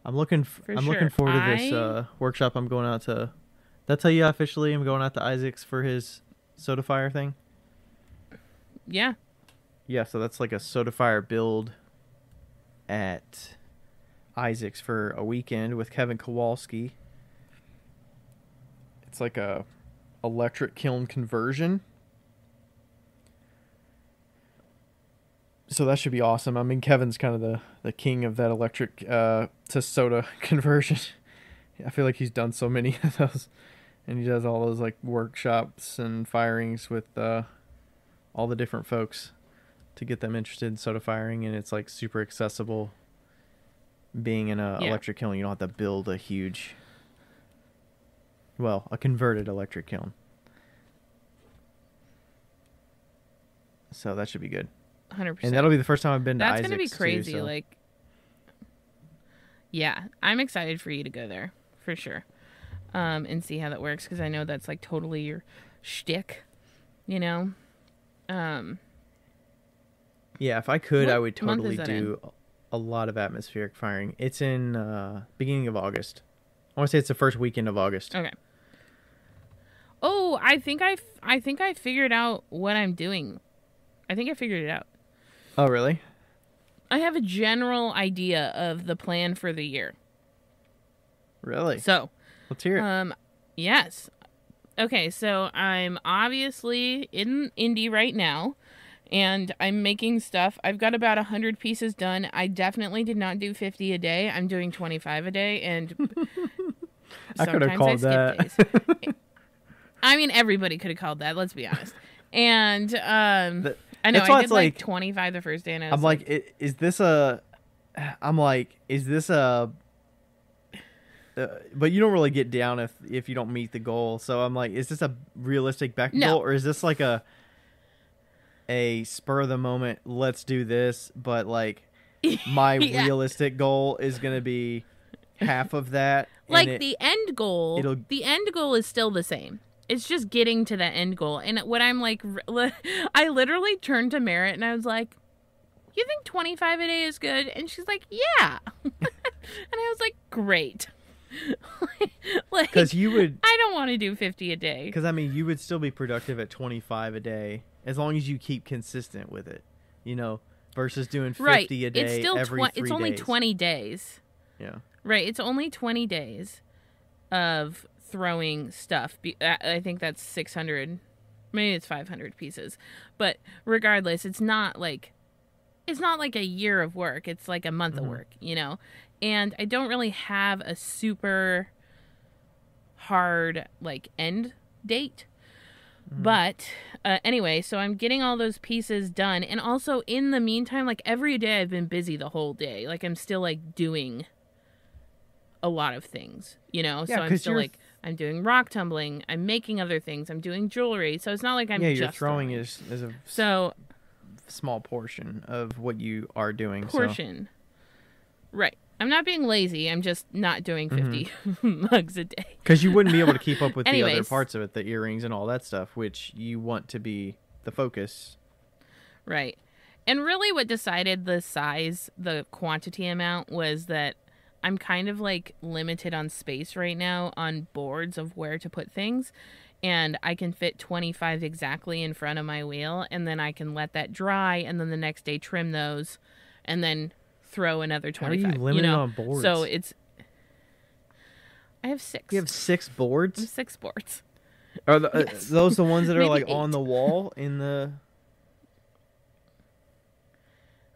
I'm looking sure. forward to this workshop. I'm going out to. Did I tell you officially I'm going out to Isaac's for his Soda Fire thing? Yeah. Yeah, so that's like a Soda Fire build at Isaac's for a weekend with Kevin Kowalski. It's like a electric kiln conversion. So that should be awesome. I mean, Kevin's kind of the king of that electric to soda conversion. I feel like he's done so many of those. And he does all those like workshops and firings with all the different folks to get them interested in soda firing. And it's like super accessible. Being in a electric kiln, you don't have to build a converted electric kiln. So that should be good. 100%. And that'll be the first time I've been to Isaac's. That's going to be crazy. Too, so. Like, yeah, I'm excited for you to go there for sure. And see how that works. Cause I know that's like totally your shtick, you know? Yeah, if I could, What I would month totally is that do a lot of atmospheric firing. It's in beginning of August. I want to say it's the first weekend of August. Okay. Oh, I think I figured out what I'm doing. I think I figured it out. Oh, really? I have a general idea of the plan for the year. Really? So, let's hear it. Yes. Okay, so I'm obviously in Indy right now, and I'm making stuff. I've got about 100 pieces done. I definitely did not do 50 a day. I'm doing 25 a day, and I could have sometimes called skip that. days. I mean, everybody could have called that. Let's be honest. And I know that's why I it's did like like- 25 the first day, and I was I'm like, is this a? I'm like, is this a? But you don't really get down if you don't meet the goal. So I'm like, is this a realistic Becca No. goal, or is this like a spur of the moment? Let's do this, but like my Yeah. realistic goal is gonna be half of that. like and the end goal. The end goal is still the same. It's just getting to that end goal. And what I'm like, I literally turned to Merritt and I was like, "You think 25 a day is good?" And she's like, "Yeah." And I was like, "Great." Like, because you would. I don't want to do 50 a day. Because I mean, you would still be productive at 25 a day as long as you keep consistent with it, you know, versus doing 50 Right. a day It's still every 3 it's only days. 20 days. Yeah. Right. It's only 20 days of throwing stuff. I think that's 600. Maybe it's 500 pieces. But regardless, it's not like it's not like a year of work. It's like a month of Mhm. work, you know? And I don't really have a super hard, like, end date. Mhm. But anyway, so I'm getting all those pieces done. And also, in the meantime, like, every day I've been busy the whole day. Like, I'm still, like, doing a lot of things, you know? Yeah, So I'm because still, like, I'm doing rock tumbling. I'm making other things. I'm doing jewelry. So it's not like I'm your just throwing is a So, small portion of what you are doing. So. portion. Right. I'm not being lazy. I'm just not doing Mhm. 50 mugs a day. Because you wouldn't be able to keep up with the other Anyways. parts of it, the earrings and all that stuff, which you want to be the focus. Right. And really what decided the size, the quantity amount, was that I'm kind of like limited on space right now on boards of where to put things. And I can fit 25 exactly in front of my wheel. And then I can let that dry. And then the next day trim those. And then throw another 25. How are you limited know? on boards? So it's... I have 6. You have 6 I have boards? 6 boards. Are Yes. those the ones that are Maybe like 8. on the wall in the...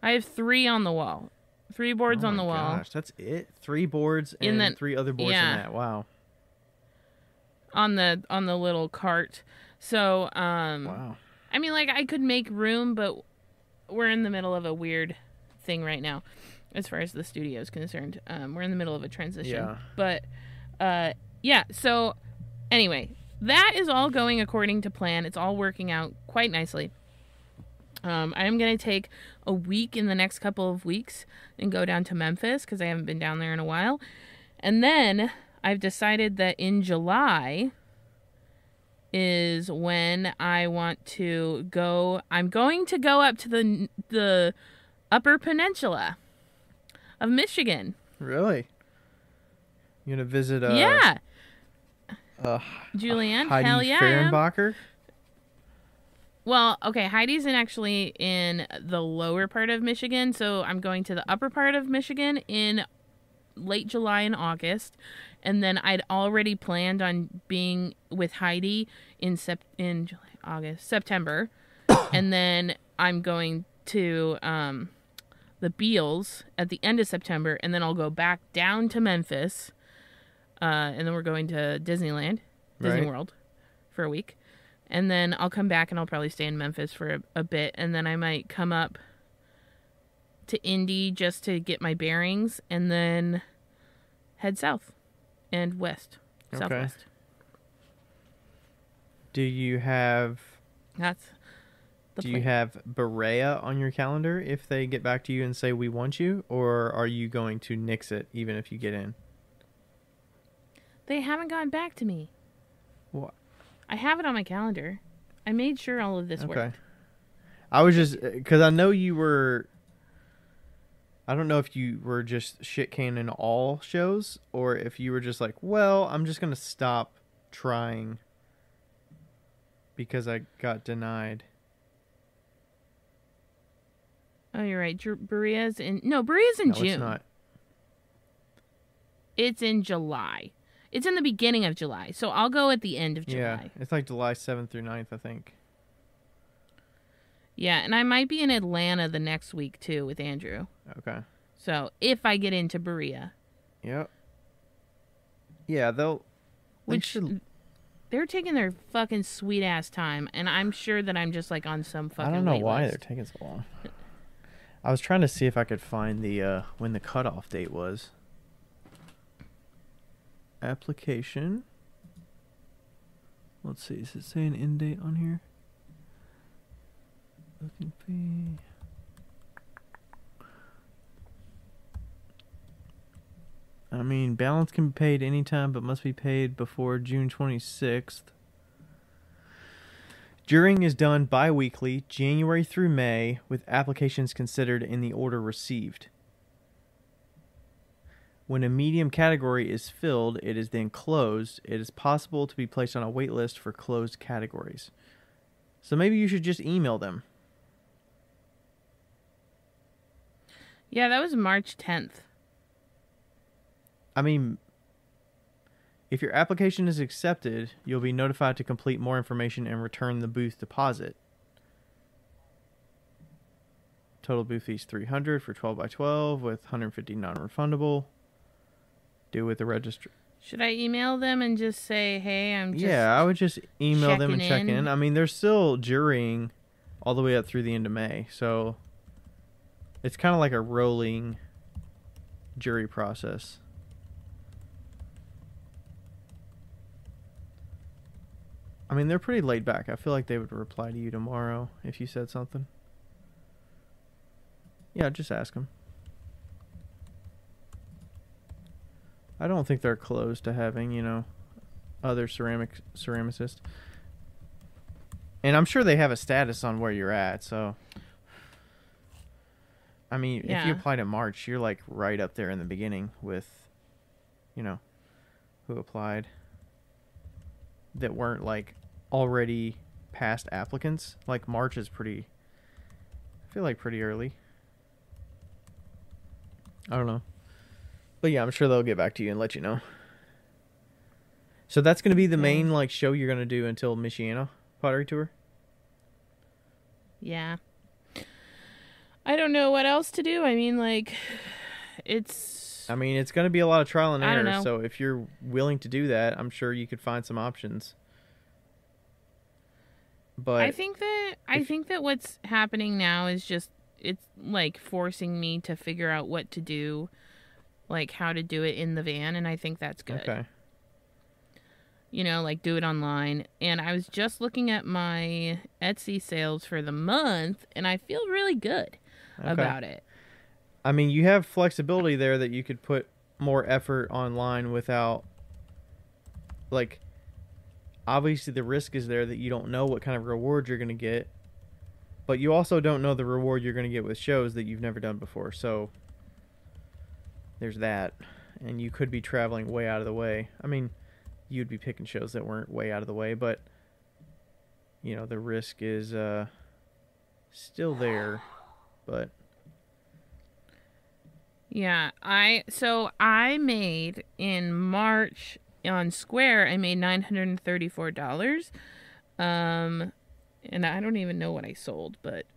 I have 3 on the wall. 3 boards Oh on my the wall. gosh, that's it? 3 boards and then- 3 other boards yeah. in that. Wow. On the little cart. So, Wow. I mean, like, I could make room, but we're in the middle of a weird thing right now as far as the studio is concerned. We're in the middle of a transition. Yeah. But, yeah, so anyway, that is all going according to plan. It's all working out quite nicely. I am going to take a week in the next couple of weeks and go down to Memphis because I haven't been down there in a while. And then I've decided that in July is when I want to go. I'm going to go up to the Upper Peninsula of Michigan. Really? You gonna visit Yeah. Julianne, Heidi hell yeah, I am. Fehrenbacher? Well, okay, Heidi's actually in the lower part of Michigan, so I'm going to the upper part of Michigan in late July and August, and then I'd already planned on being with Heidi in July, August, September, and then I'm going to the Beals at the end of September, and then I'll go back down to Memphis, and then we're going to Disneyland, Disney Right. World, for a week. And then I'll come back and I'll probably stay in Memphis for a bit. And then I might come up to Indy just to get my bearings and then head south and west. Okay. Southwest. Do you have That's the Do plan. you have Berea on your calendar if they get back to you and say we want you, or are you going to nix it even if you get in? They haven't gotten back to me. What? I have it on my calendar. I made sure all of this Okay. worked. I was just because I know you were. I don't know if you were just shit canning all shows or if you were just like, well, I'm just gonna stop trying because I got denied. Oh, you're right. Berea's in... No, Berea's in No, June. it's not. It's in July. It's in the beginning of July. So I'll go at the end of July. Yeah, it's like July 7th through 9th, I think. Yeah, and I might be in Atlanta the next week, too, with Andrew. Okay. So, if I get into Berea. Yep. Yeah, they Which, should. they're taking their fucking sweet-ass time, and I'm sure that I'm just, like, on some fucking I don't know wait why list. they're taking so long. I was trying to see if I could find the when the cutoff date was. Application. Let's see. Does it say an end date on here? Booking fee. I mean, balance can be paid anytime, but must be paid before June 26th. Juring is done bi-weekly, January through May, with applications considered in the order received. When a medium category is filled, it is then closed. It is possible to be placed on a wait list for closed categories. So maybe you should just email them. Yeah, that was March 10th. I mean, if your application is accepted, you'll be notified to complete more information and return the booth deposit. Total booth fees $300 for 12 by 12 with $150 non-refundable. Due with the register. Should I email them and just say, hey, I'm just I would just email them and check checking in. I mean, they're still jurying all the way up through the end of May, so it's kind of like a rolling jury process. I mean, they're pretty laid back. I feel like they would reply to you tomorrow if you said something. Yeah, just ask them. I don't think they're closed to having, other ceramicists. And I'm sure they have a status on where you're at, so... I mean, if you applied in March, you're, like, right up there in the beginning with, who applied that weren't, like, already past applicants. Like, March is pretty... I feel like pretty early. I don't know. But yeah, I'm sure they'll get back to you and let you know. So that's going to be the main like show you're going to do until Michiana Pottery Tour? Yeah. I don't know what else to do. I mean, like, it's going to be a lot of trial and I don't error. know. So if you're willing to do that, I'm sure you could find some options. But I think that what's happening now is just it's like forcing me to figure out what to do, like how to do it in the van, and I think that's good. Okay. Like do it online. And I was just looking at my Etsy sales for the month, and I feel really good about it. I mean, you have flexibility there that you could put more effort online without, like, obviously the risk is there that you don't know what kind of reward you're going to get, but you also don't know the reward you're going to get with shows that you've never done before. So there's that. And you could be traveling way out of the way. I mean, you'd be picking shows that weren't way out of the way, but the risk is still there. But yeah, I made in March on Square, I made $934. And I don't even know what I sold, but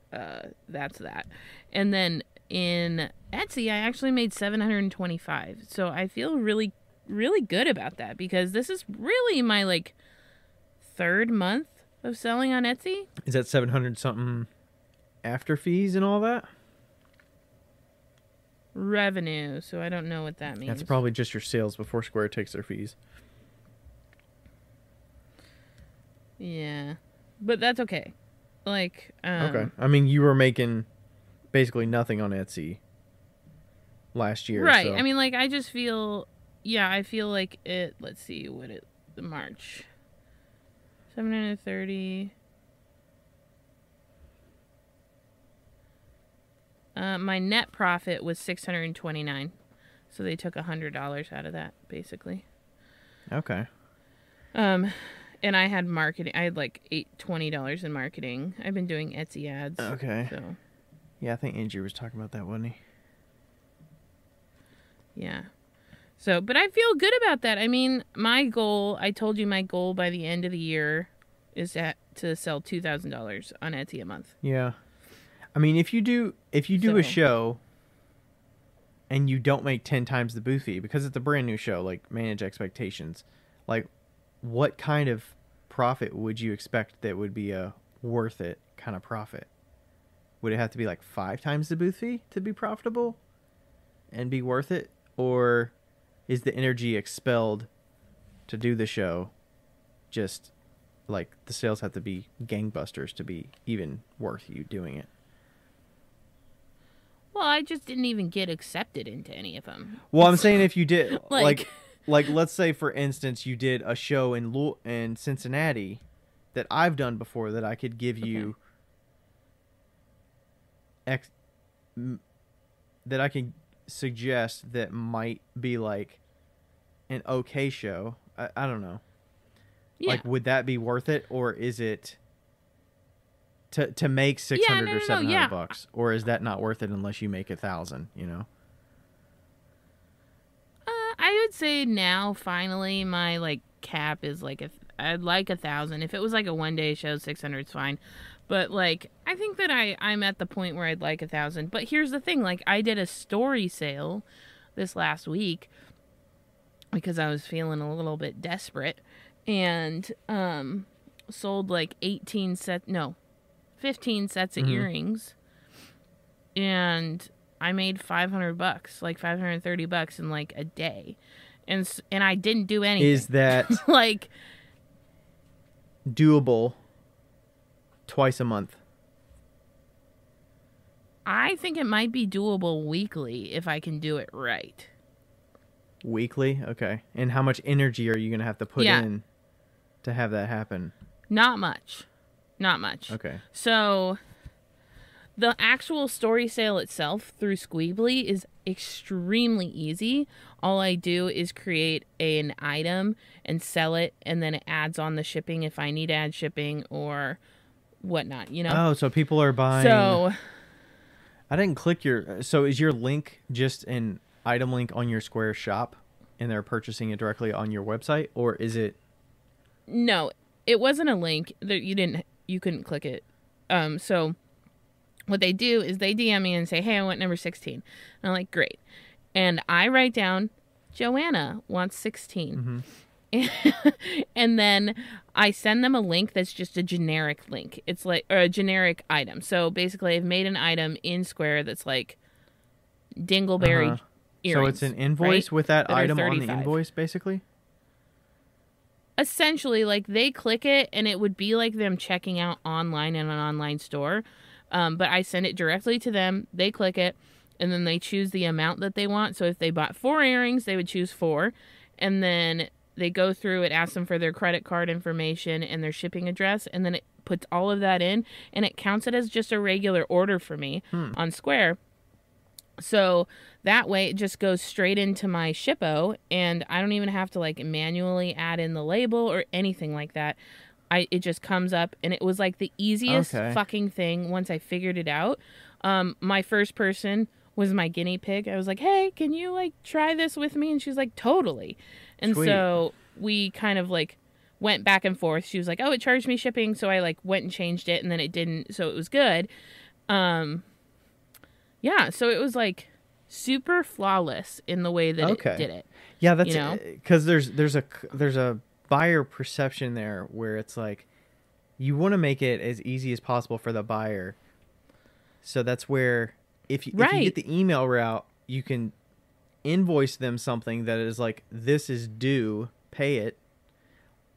that's that. And then in Etsy, I actually made $725. So I feel really, really good about that because this is really my like third month of selling on Etsy. Is that 700 something after fees and all that? Revenue, so I don't know what that means. That's probably just your sales before Square takes their fees. Yeah. But that's okay. Like, okay. I mean, you were making basically nothing on Etsy last year. Right. So. I mean, like, I just feel, I feel like it, let's see, the March. 730. My net profit was $629. So they took $100 out of that, basically. Okay. And I had marketing. I had like $20 in marketing. I've been doing Etsy ads. Okay. So. Yeah, I think Andrew was talking about that, wasn't he? Yeah. So, but I feel good about that. I mean, I told you my goal by the end of the year is to sell $2,000 on Etsy a month. Yeah. I mean, if you do a show and you don't make 10 times the booth fee because it's a brand new show, like manage expectations, like what kind of profit would you expect that would be a worth it kind of profit? Would it have to be like 5 times the booth fee to be profitable and be worth it? Or is the energy expelled to do the show just like the sales have to be gangbusters to be even worth you doing it? Well, I just didn't even get accepted into any of them. Well, I'm saying if you did, like let's say for instance you did a show in Cincinnati that I've done before that I could give you that I can suggest that might be like an okay show. I don't know. Yeah. Like, would that be worth it, or is it to make 600 or 700 bucks, or is that not worth it unless you make 1,000? I would say now finally my like cap is like I'd like 1,000. If it was like a 1-day show, 600 is fine. But like, I think that I'm at the point where I'd like 1,000. But here's the thing, like, I did a story sale this last week because I was feeling a little bit desperate, and sold like 15 sets of earrings, and I made $500, like $530 in like a day, and I didn't do anything. Is that like doable twice a month? I think it might be doable weekly if I can do it right. Weekly? Okay. And how much energy are you going to have to put in to have that happen? Not much. Okay. So the actual story sale itself through Squeebly is extremely easy. All I do is create an item and sell it, and then it adds on the shipping if I need to add shipping or whatnot, you know? Oh, so people are buying... So I didn't click your... So is your link just an item link on your Square shop, and they're purchasing it directly on your website, or is it... No, it wasn't a link. You couldn't click it. So what they do is they DM me and say, hey, I want number 16. And I'm like, great. And I write down, Joanna wants 16. And then I send them a link that's just a generic link. It's like, or a generic item. So basically I've made an item in Square that's like dingleberry earrings. So it's an invoice, right? With that item on the invoice, basically? Essentially, like, they click it and it would be like them checking out online in an online store. But I send it directly to them. They click it and then they choose the amount that they want. So if they bought 4 earrings, they would choose 4. And then they go through, it asks them for their credit card information and their shipping address. And then it puts all of that in and it counts it as just a regular order for me on Square. So that way it just goes straight into my Shippo, and I don't even have to like manually add in the label or anything like that. It just comes up, and it was like the easiest fucking thing once I figured it out. My first person was my guinea pig. I was like, hey, can you like try this with me? And she's like, totally. And Sweet. So we kind of like went back and forth. She was like, oh, it charged me shipping. So I like went and changed it, and then it didn't. So it was good. Yeah, so it was like super flawless in the way that it did it. Yeah, that's because there's a buyer perception there where it's like you want to make it as easy as possible for the buyer. So that's where if you get the email route, you can invoice them something that is like, this is due, pay it.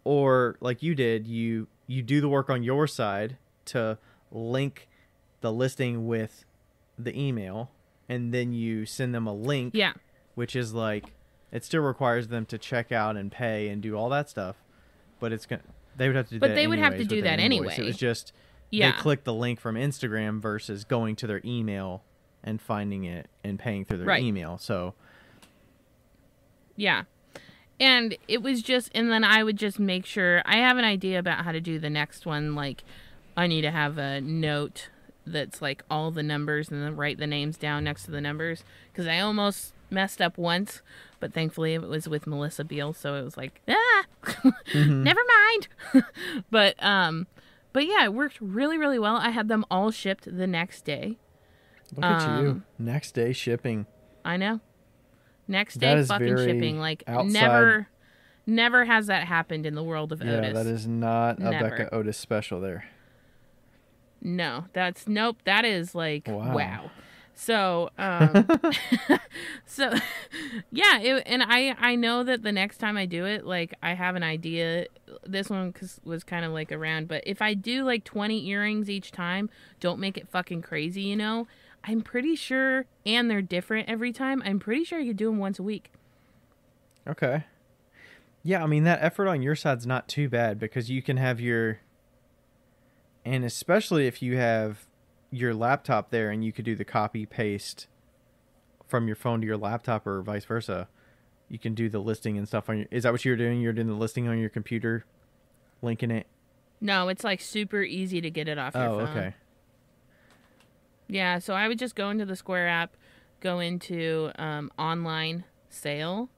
Or like you did, you do the work on your side to link the listing with the email, and then you send them a link, which is like, it still requires them to check out and pay and do all that stuff, but they would have to do that. But they would have to do that anyway. It was just they click the link from Instagram versus going to their email and finding it and paying through their email. So and it was just, and then I would just make sure I have an idea about how to do the next one. Like, I need to have a note that's like all the numbers and then write the names down next to the numbers, because I almost messed up once, but thankfully it was with Melissa Beal, so it was like never mind. but yeah, it worked really, really well. I had them all shipped the next day. Look at you, next day shipping. I know, next day fucking shipping. Like outside. Never has that happened in the world of Otis. Yeah, that is not a Becca Otis special there. No, that is like, wow. So, so yeah, and I know that the next time I do it, like, I have an idea. This one was kind of like around, but if I do like 20 earrings each time, don't make it fucking crazy, you know? I'm pretty sure, and they're different every time, I'm pretty sure you could do them once a week. Okay. Yeah, I mean, that effort on your side's not too bad, because you can have and especially if you have your laptop there and you could do the copy paste from your phone to your laptop or vice versa, you can do the listing and stuff on your... Is that what you're doing? You're doing the listing on your computer, linking it? No, it's like super easy to get it off your phone. Oh, okay. Yeah, so I would just go into the Square app, go into online sale,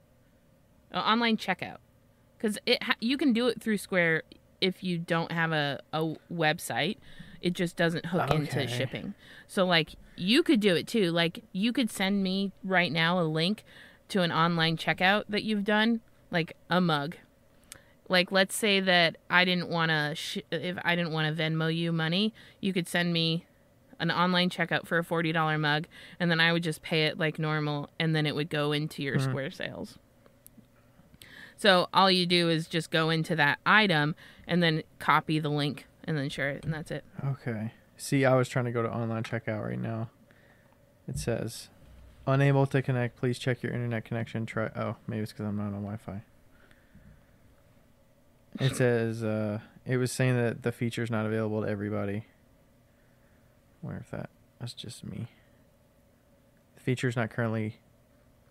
online checkout. because you can do it through Square if you don't have a website. It just doesn't hook into shipping. So, like, you could do it too. Like, you could send me right now a link to an online checkout that you've done, like a mug. Like, let's say that I didn't want to, if I didn't want to Venmo you money, you could send me an online checkout for a $40 mug, and then I would just pay it like normal, and then it would go into your Square sales. So all you do is just go into that item and then copy the link and then share it, and that's it. Okay. See, I was trying to go to online checkout right now. It says, unable to connect. Please check your internet connection. Try. Oh, maybe it's because I'm not on Wi-Fi. It says, it was saying that the feature is not available to everybody. Where if that's just me. The feature is not currently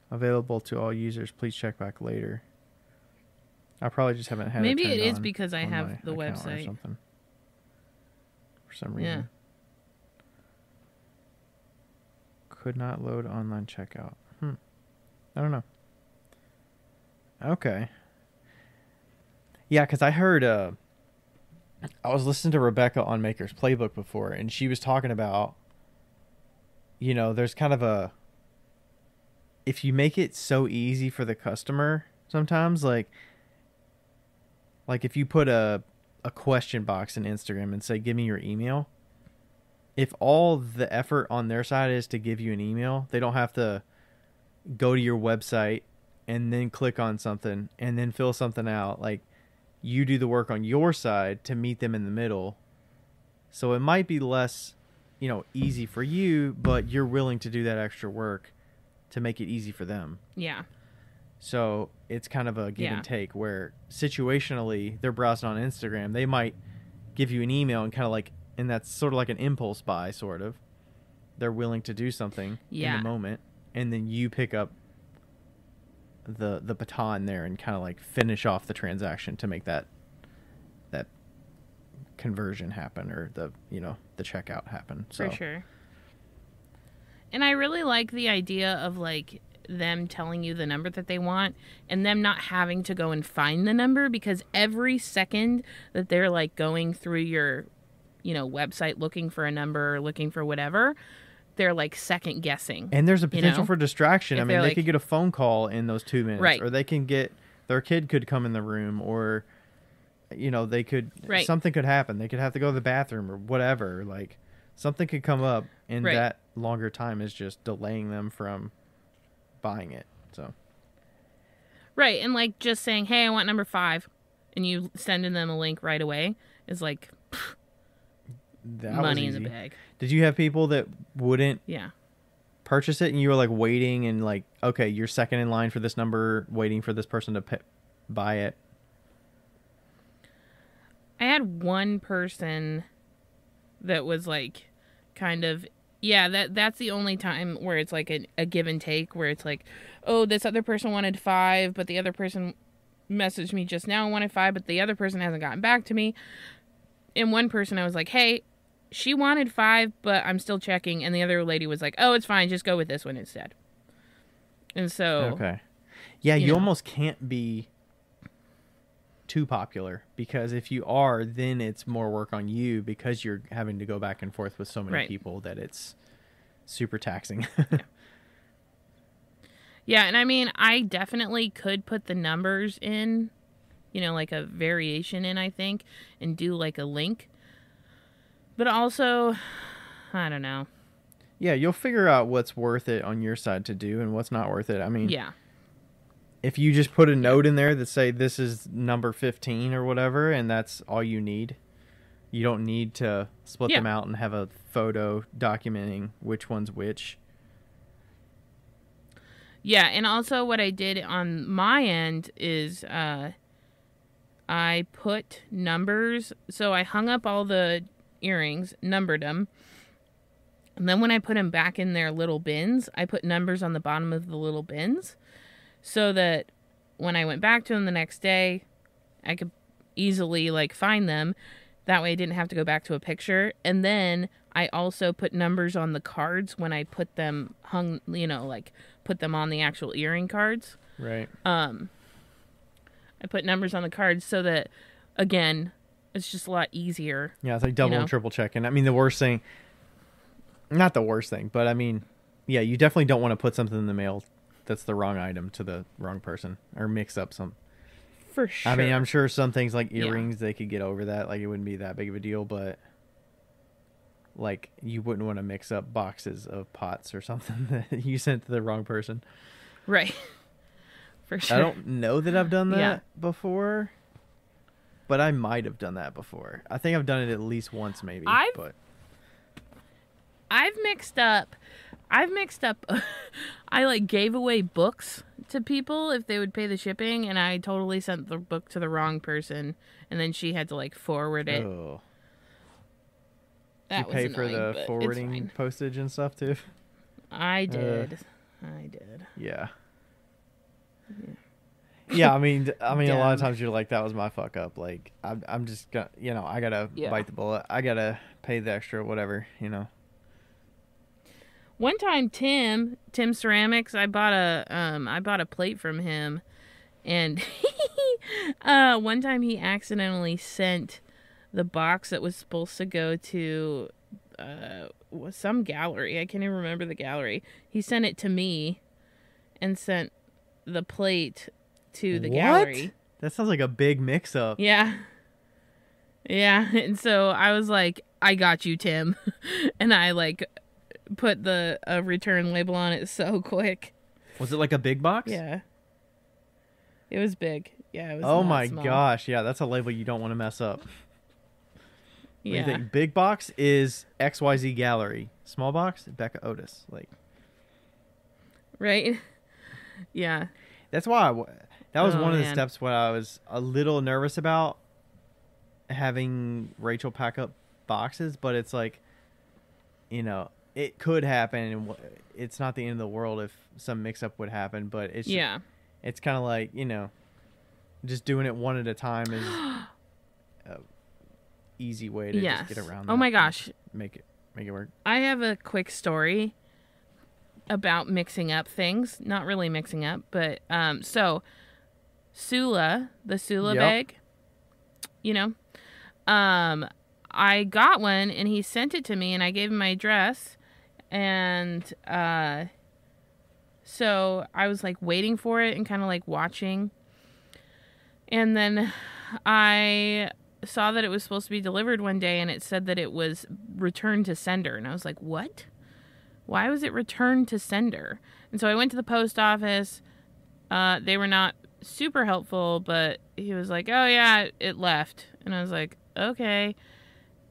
available to all users. Please check back later. I probably just haven't had Maybe it it is on, because I have the website or something. For some reason. Yeah. Could not load online checkout. I don't know. Okay. Yeah, because I heard... I was listening to Rebecca on Maker's Playbook before, and she was talking about, you know, there's kind of a... If you make it so easy for the customer, sometimes, like if you put a question box in Instagram and say, give me your email, if all the effort on their side is to give you an email, they don't have to go to your website and then click on something and then fill something out. Like, you do the work on your side to meet them in the middle. So it might be less, you know, easy for you, but you're willing to do that extra work to make it easy for them. Yeah. So it's kind of a give and take where situationally they're browsing on Instagram. They might give you an email and kind of like, and that's sort of like an impulse buy, sort of. They're willing to do something in the moment, and then you pick up the baton there and kind of like finish off the transaction to make that conversion happen, or the checkout happen. So. For sure. And I really like the idea of like them telling you the number that they want and them not having to go and find the number, because every second that they're like going through your website looking for a number or looking for whatever, they're like second guessing. And there's a potential for distraction. I mean, they could get a phone call in those 2 minutes, right, or they can get their kid could come in the room, or they could something could happen. They could have to go to the bathroom or whatever. Like, something could come up, and that longer time is just delaying them from buying it. So right. And like just saying, hey, I want number 5, and you sending them a link right away is like money in the bag. Did you have people that wouldn't purchase it, and you were like waiting and like, okay, you're second in line for this number, waiting for this person to buy it? I had one person that was like kind of, that's the only time where it's like a give and take, where it's like, oh, this other person wanted 5, but the other person messaged me just now and wanted 5, but the other person hasn't gotten back to me. And one person I was like, hey, she wanted 5, but I'm still checking. And the other lady was like, oh, it's fine, just go with this one instead. And so... Okay. Yeah, you almost can't be too popular, because if you are, then it's more work on you, because you're having to go back and forth with so many people that it's super taxing. Yeah, and I mean, I definitely could put the numbers in, like a variation in, I think, and do like a link. But also, I don't know. Yeah, you'll figure out what's worth it on your side to do and what's not worth it. I mean, if you just put a note in there that say this is number 15 or whatever, and that's all you need, you don't need to split them out and have a photo documenting which one's which. Yeah, and also what I did on my end is I put numbers. So I hung up all the earrings, numbered them, and then when I put them back in their little bins, I put numbers on the bottom of the little bins, so that when I went back to them the next day, I could easily like find them. That way I didn't have to go back to a picture. And then I also put numbers on the cards when I put them put them on the actual earring cards. Right. And I put numbers on the cards so that, again, it's just a lot easier. Yeah, it's like double and triple checking. I mean, the worst thing, not the worst thing, but I mean, yeah, you definitely don't want to put something in the mail that's the wrong item to the wrong person or mix up some. For sure. I mean, I'm sure some things like earrings, they could get over that. Like, it wouldn't be that big of a deal, but like, you wouldn't want to mix up boxes of pots or something that you sent to the wrong person. Right. For sure. I don't know that I've done that before, but I might have done that before. I think I've done it at least once, maybe. I've mixed up. I like gave away books to people if they would pay the shipping, and I totally sent the book to the wrong person, and then she had to like forward it. Oh. That you pay was for annoying, the but forwarding postage and stuff too? I did. I did. Yeah. Yeah, I mean, a lot of times you're like, that was my fuck up. Like, I'm just gonna, I gotta bite the bullet. I gotta pay the extra, whatever, One time, Tim Ceramics, I bought a plate from him, and one time he accidentally sent the box that was supposed to go to some gallery. I can't even remember the gallery. He sent it to me, and sent the plate to the gallery. That sounds like a big mix-up. Yeah. Yeah, and so I was like, I got you, Tim. And I like put the return label on it so quick. Was it like a big box? Yeah. It was big. Yeah, it was. Oh not my small. gosh, yeah, that's a label you don't want to mess up. What do you Yeah. think? Big box is XYZ Gallery. Small box, Becca Otis. Like, Right? Yeah. that's why that was one of the man. steps what I was a little nervous about having Rachel pack up boxes, but it's like, it could happen, and it's not the end of the world if some mix-up would happen, but it's it's kind of like, just doing it one at a time is a easy way to just get around that. Oh my gosh. Make it work. I have a quick story about mixing up things. Not really mixing up, but so Sula, the Sula bag, I got one and he sent it to me and I gave him my address, and so I was like waiting for it and kind of like watching, and then I saw that it was supposed to be delivered one day and it said that it was returned to sender, and I was like, what? Why was it returned to sender? And so I went to the post office. They were not super helpful, but he was like, oh yeah, it left. And I was like, okay.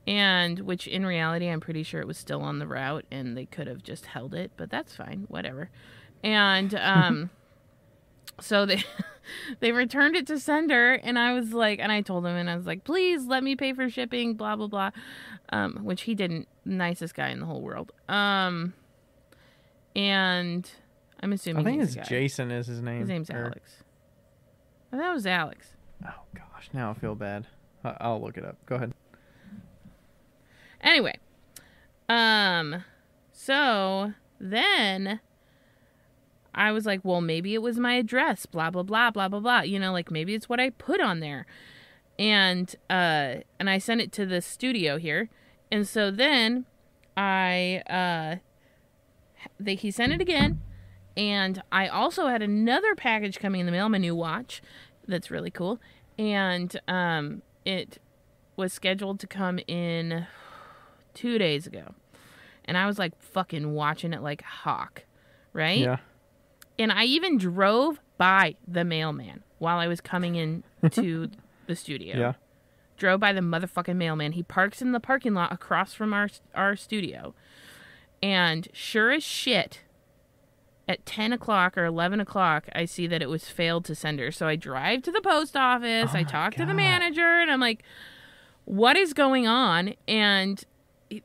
And which in reality, I'm pretty sure it was still on the route and they could have just held it, but that's fine, whatever. And so they returned it to sender, and I was like, and I told him, and I was like, please let me pay for shipping, blah blah blah, which he didn't. Nicest guy in the whole world. And I'm assuming I think he's it's a guy. Jason is his name. His name's Alex. I thought it was Alex. Oh gosh, now I feel bad. I'll look it up. Go ahead. Anyway, so then I was like, well, maybe it was my address, blah blah blah blah blah blah. Like maybe it's what I put on there, and I sent it to the studio here, and so then he sent it again, and I also had another package coming in the mail, my new watch, that's really cool, and it was scheduled to come in 2 days ago, and I was like fucking watching it like a hawk, right? Yeah. And I even drove by the mailman while I was coming in to the studio. Yeah. Drove by the motherfucking mailman. He parks in the parking lot across from our studio. And sure as shit, at 10 o'clock or 11 o'clock, I see that it was failed to sender. So I drive to the post office. I talk to the manager, and I'm like, what is going on? And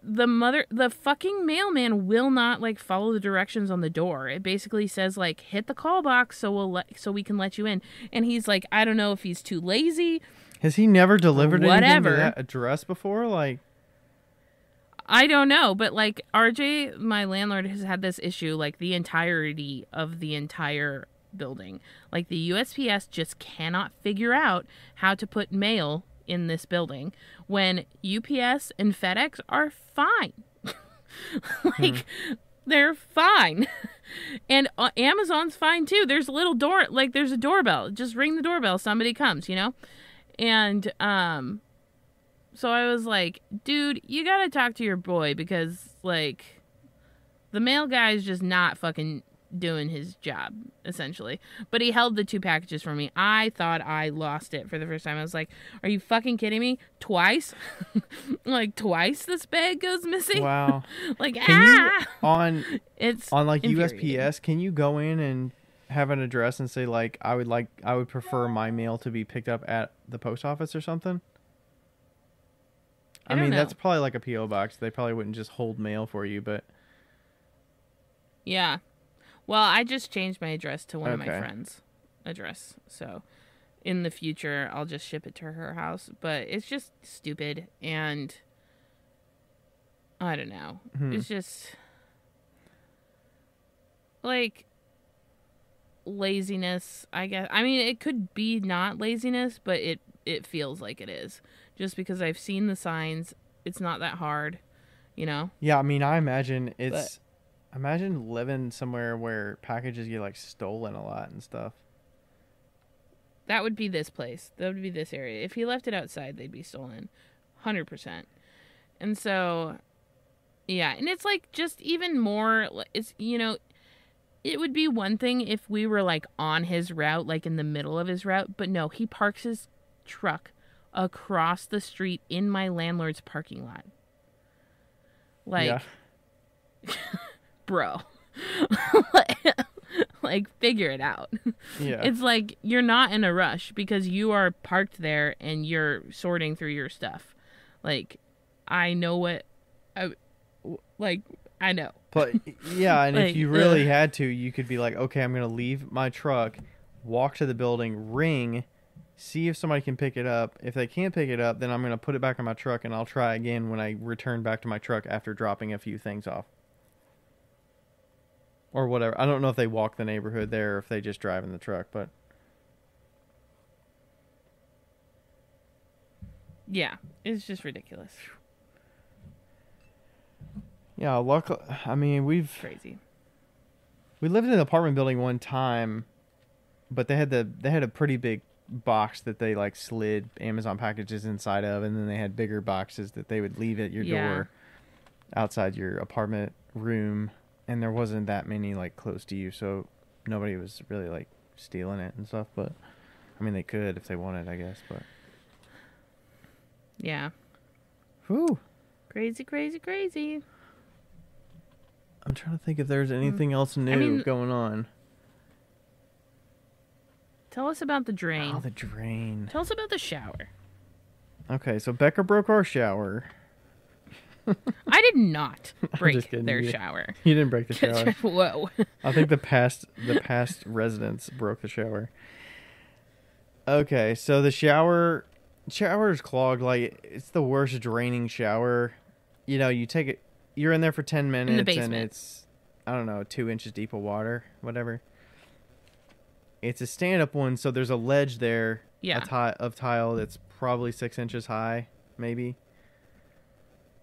the fucking mailman will not like follow the directions on the door. It basically says like, hit the call box so we can let you in. And he's like, I don't know if he's too lazy. Has he never delivered anything to whatever. that address before? Like, I don't know, but like RJ, my landlord, has had this issue like the entirety of the entire building. Like, the USPS just cannot figure out how to put mail in this building when UPS and FedEx are fine. Like, they're fine. And Amazon's fine too. There's a little door, like there's a doorbell. Just ring the doorbell, somebody comes, you know? And so I was like, dude, you gotta talk to your boy, because like the mail guy is just not fucking doing his job, essentially. But he held the 2 packages for me. I thought I lost it for the first time. I was like, are you fucking kidding me? Twice? Like, twice this bag goes missing? Wow. Like, Can you, it's on like infuriating. USPS, can you go in and have an address and say like I would prefer my mail to be picked up at the post office or something? I don't mean, know. that's probably like a PO box. They probably wouldn't just hold mail for you, but Yeah. Well, I just changed my address to one of my Okay. friends' address. So in the future, I'll just ship it to her house. But it's just stupid. And I don't know. It's just like laziness, I guess. I mean, it could be not laziness, but it feels like it is. Just because I've seen the signs, it's not that hard, you know? yeah, I mean, I imagine imagine living somewhere where packages get like stolen a lot and stuff. That would be this place. That would be this area. If he left it outside, they'd be stolen. 100%. And so, yeah. And it's like just even more, it's, you know, it would be one thing if we were like on his route, like in the middle of his route. But no, he parks his truck across the street in my landlord's parking lot. Like, Yeah. bro. Like, figure it out. Yeah. It's like you're not in a rush because you are parked there and you're sorting through your stuff. Like, I know what I know. But yeah, and Like, if you really had to, you could be like, okay, I'm going to leave my truck, walk to the building, ring, see if somebody can pick it up. If they can't pick it up, then I'm going to put it back in my truck and I'll try again when I return back to my truck after dropping a few things off. Or whatever. I don't know if they walk the neighborhood there or if they just drive in the truck, but Yeah, it's just ridiculous. yeah, luckily, I mean, Crazy. we lived in an apartment building one time, but they had a pretty big box that they like slid Amazon packages inside of, and then they had bigger boxes that they would leave at your Yeah. door outside your apartment room, and there wasn't that many like close to you, so nobody was really like stealing it and stuff. But I mean, they could if they wanted, I guess. But Yeah. whew, Crazy, crazy, crazy. I'm trying to think if there's anything else new mean- going on. Tell us about the drain. Oh, the drain. Tell us about the shower. Okay, so Becca broke our shower. I did not break just kidding. their You- shower. You didn't break the shower. Whoa. I think the past residents broke the shower. Okay, so the shower's clogged. Like, it's the worst draining shower. You know, you're in there for 10 minutes and basement. it's, I don't know, 2 inches deep of water, whatever. It's a stand-up one, so there's a ledge there, Yeah. of tile that's probably 6 inches high, maybe.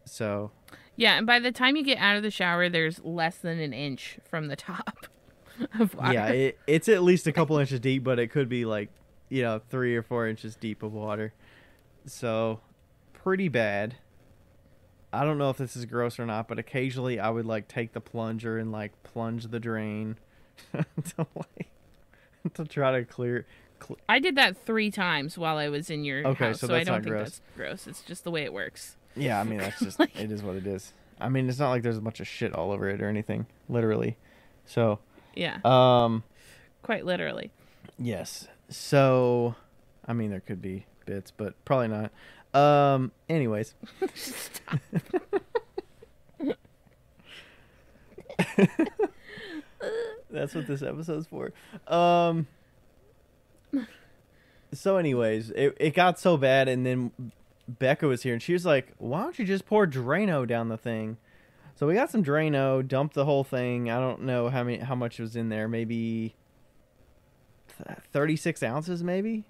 So Yeah, and by the time you get out of the shower, there's less than an inch from the top of water. yeah, it's at least a couple inches deep, but it could be like, 3 or 4 inches deep of water. So pretty bad. I don't know if this is gross or not, but occasionally I would like take the plunger and like plunge the drain to try to clear. I did that 3 times while I was in your Okay, house, so so I that's don't not think gross. that's gross. It's just the way it works. Yeah, I mean that's just Like- it is what it is. I mean, it's not like there's a bunch of shit all over it or anything, literally. So, Yeah, quite literally. yes. So, I mean, there could be bits, but probably not. Anyways. Stop. That's what this episode's for. So anyways, it got so bad, and then Becca was here, and she was like, why don't you just pour Drano down the thing? So we got some Drano, dumped the whole thing. I don't know how much was in there. Maybe 36 ounces maybe.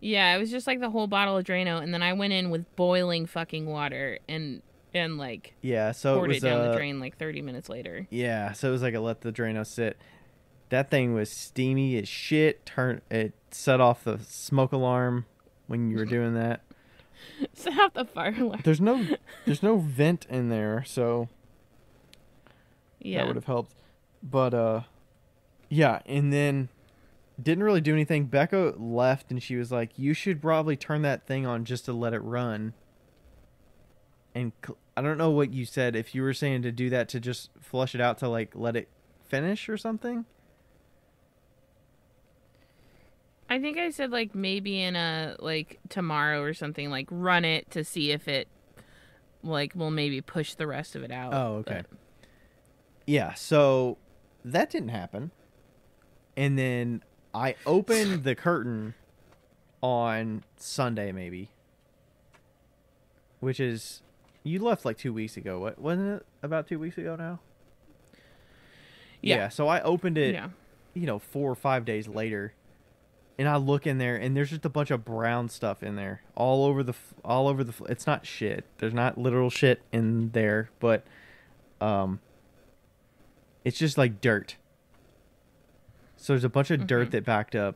Yeah, it was just like the whole bottle of Drano, and then I went in with boiling fucking water and like Yeah, so poured it was it down the drain like 30 minutes later. Yeah, so it was like a let the Drano sit. That thing was steamy as shit. It set off the smoke alarm when you were doing that. Set off the fire alarm. There's no vent in there, so Yeah. that would have helped. But yeah, and then didn't really do anything. Becca left and she was like, "You should probably turn that thing on just to let it run." And I don't know what you said, if you were saying to do that to just flush it out to like let it finish or something. I think I said like maybe in a like tomorrow or something, like run it to see if it like will maybe push the rest of it out. Oh, okay. But... yeah, so that didn't happen. And then I opened the curtain on Sunday maybe, which is, you left like 2 weeks ago. What wasn't it, about 2 weeks ago now? Yeah, so I opened it, 4 or 5 days later. And I look in there, and there's just a bunch of brown stuff in there, all over the. It's not shit. There's not literal shit in there, but, it's just like dirt. So there's a bunch of dirt that backed up.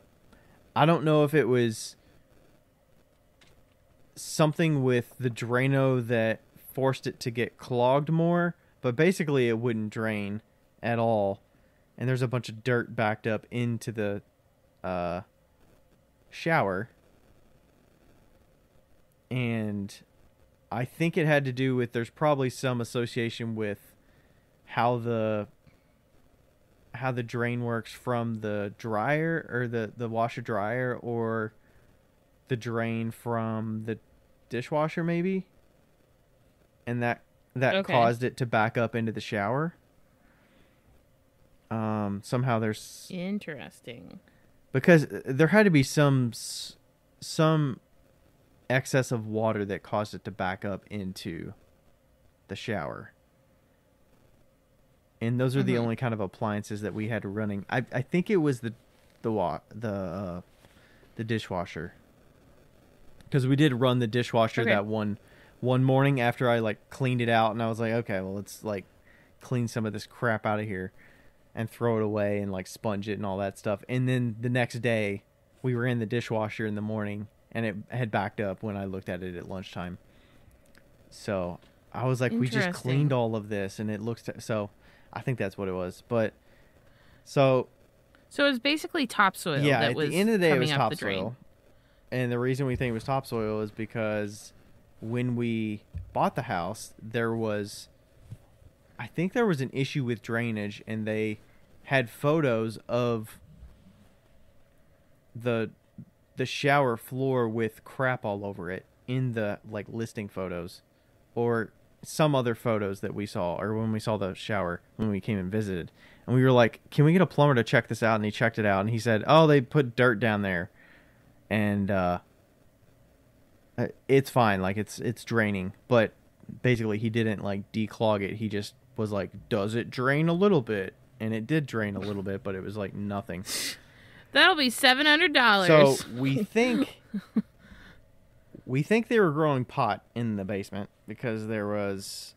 I don't know if it was something with the Drano that forced it to get clogged more, but basically it wouldn't drain at all. And there's a bunch of dirt backed up into the, shower, and I think it had to do with, there's probably some association with how the drain works from the dryer, or the washer dryer, or the drain from the dishwasher maybe, and that caused it to back up into the shower. Somehow there's interesting, because there had to be some excess of water that caused it to back up into the shower. And those are the only kind of appliances that we had running. I think it was the dishwasher, because we did run the dishwasher that one morning after I like cleaned it out, and I was like, okay, well, let's like clean some of this crap out of here and throw it away and like sponge it and all that stuff. And then the next day we were in the dishwasher in the morning, and it had backed up when I looked at it at lunchtime. So I was like, we just cleaned all of this, and it looks so I think that's what it was. But so it was basically topsoil. Yeah, that at was the end of the day, it was topsoil. topsoil. And the reason we think it was topsoil is because when we bought the house, I think there was an issue with drainage, and they had photos of the shower floor with crap all over it in the like listing photos, or some other photos that we saw, or when we saw the shower when we came and visited. And we were like, can we get a plumber to check this out? And he checked it out, and he said, oh, they put dirt down there, and it's fine, like it's draining. But basically he didn't like declog it. He just was like, does it drain a little bit? And it did drain a little bit, but it was like nothing. That'll be $700. So we think they were growing pot in the basement, because there was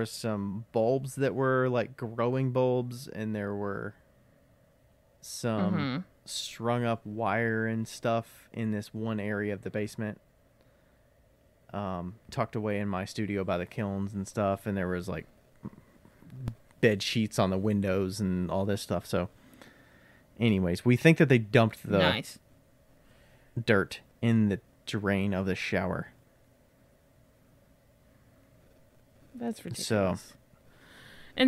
some bulbs that were like growing bulbs, and there were some strung up wire and stuff in this one area of the basement, tucked away in my studio by the kilns and stuff. And there was like bed sheets on the windows and all this stuff. So anyways, we think that they dumped the dirt in the drain of the shower. That's ridiculous.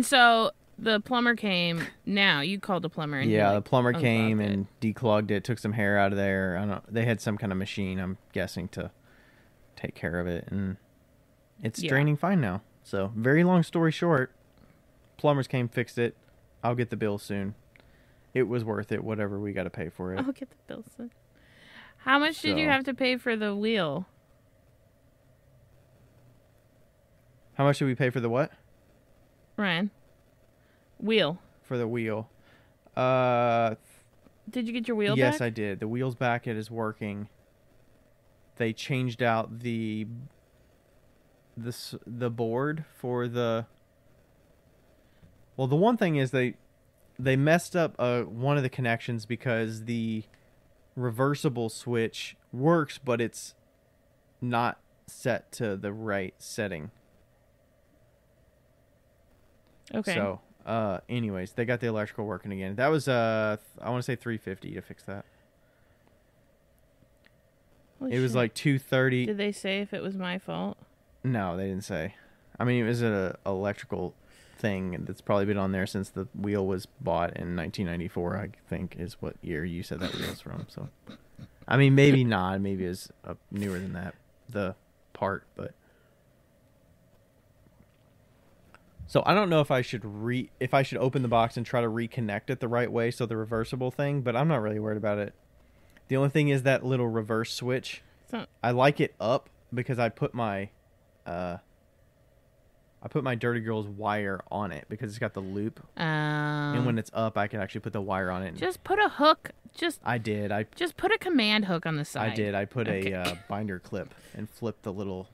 So the plumber came. Now you called the plumber. And the plumber came and declogged it, took some hair out of there. I don't know. They had some kind of machine, I'm guessing, to take care of it, and it's draining fine now. So very long story short, plumbers came, fixed it. I'll get the bill soon. It was worth it, whatever we got to pay for it. I'll get the bill soon. How much did you have to pay for the wheel? How much did we pay for the what? Ryan. Wheel. For the wheel. Uh, Did you get your wheel yes, back? I did. The wheel's back. It is working. They changed out the board for the. Well, the one thing is they messed up one of the connections because the reversible switch works, but it's not set to the right setting. Okay. So, anyways, they got the electrical working again. That was I want to say $350 to fix that. Holy It was shit. like $230. Did they say if it was my fault? No, they didn't say. I mean, it was an electrical thing that's probably been on there since the wheel was bought in 1994, I think, is what year you said that wheel's from. So, I mean, maybe not. Maybe it's newer than that, the part. But so I don't know if I should open the box and try to reconnect it the right way, so the reversible thing. But I'm not really worried about it. The only thing is that little reverse switch. I like it up because I put my Dirty Girl's wire on it because it's got the loop. And when it's up, I can actually put the wire on it. Just put a hook. I did. Just put a command hook on the side. I did. I put a binder clip and flipped the little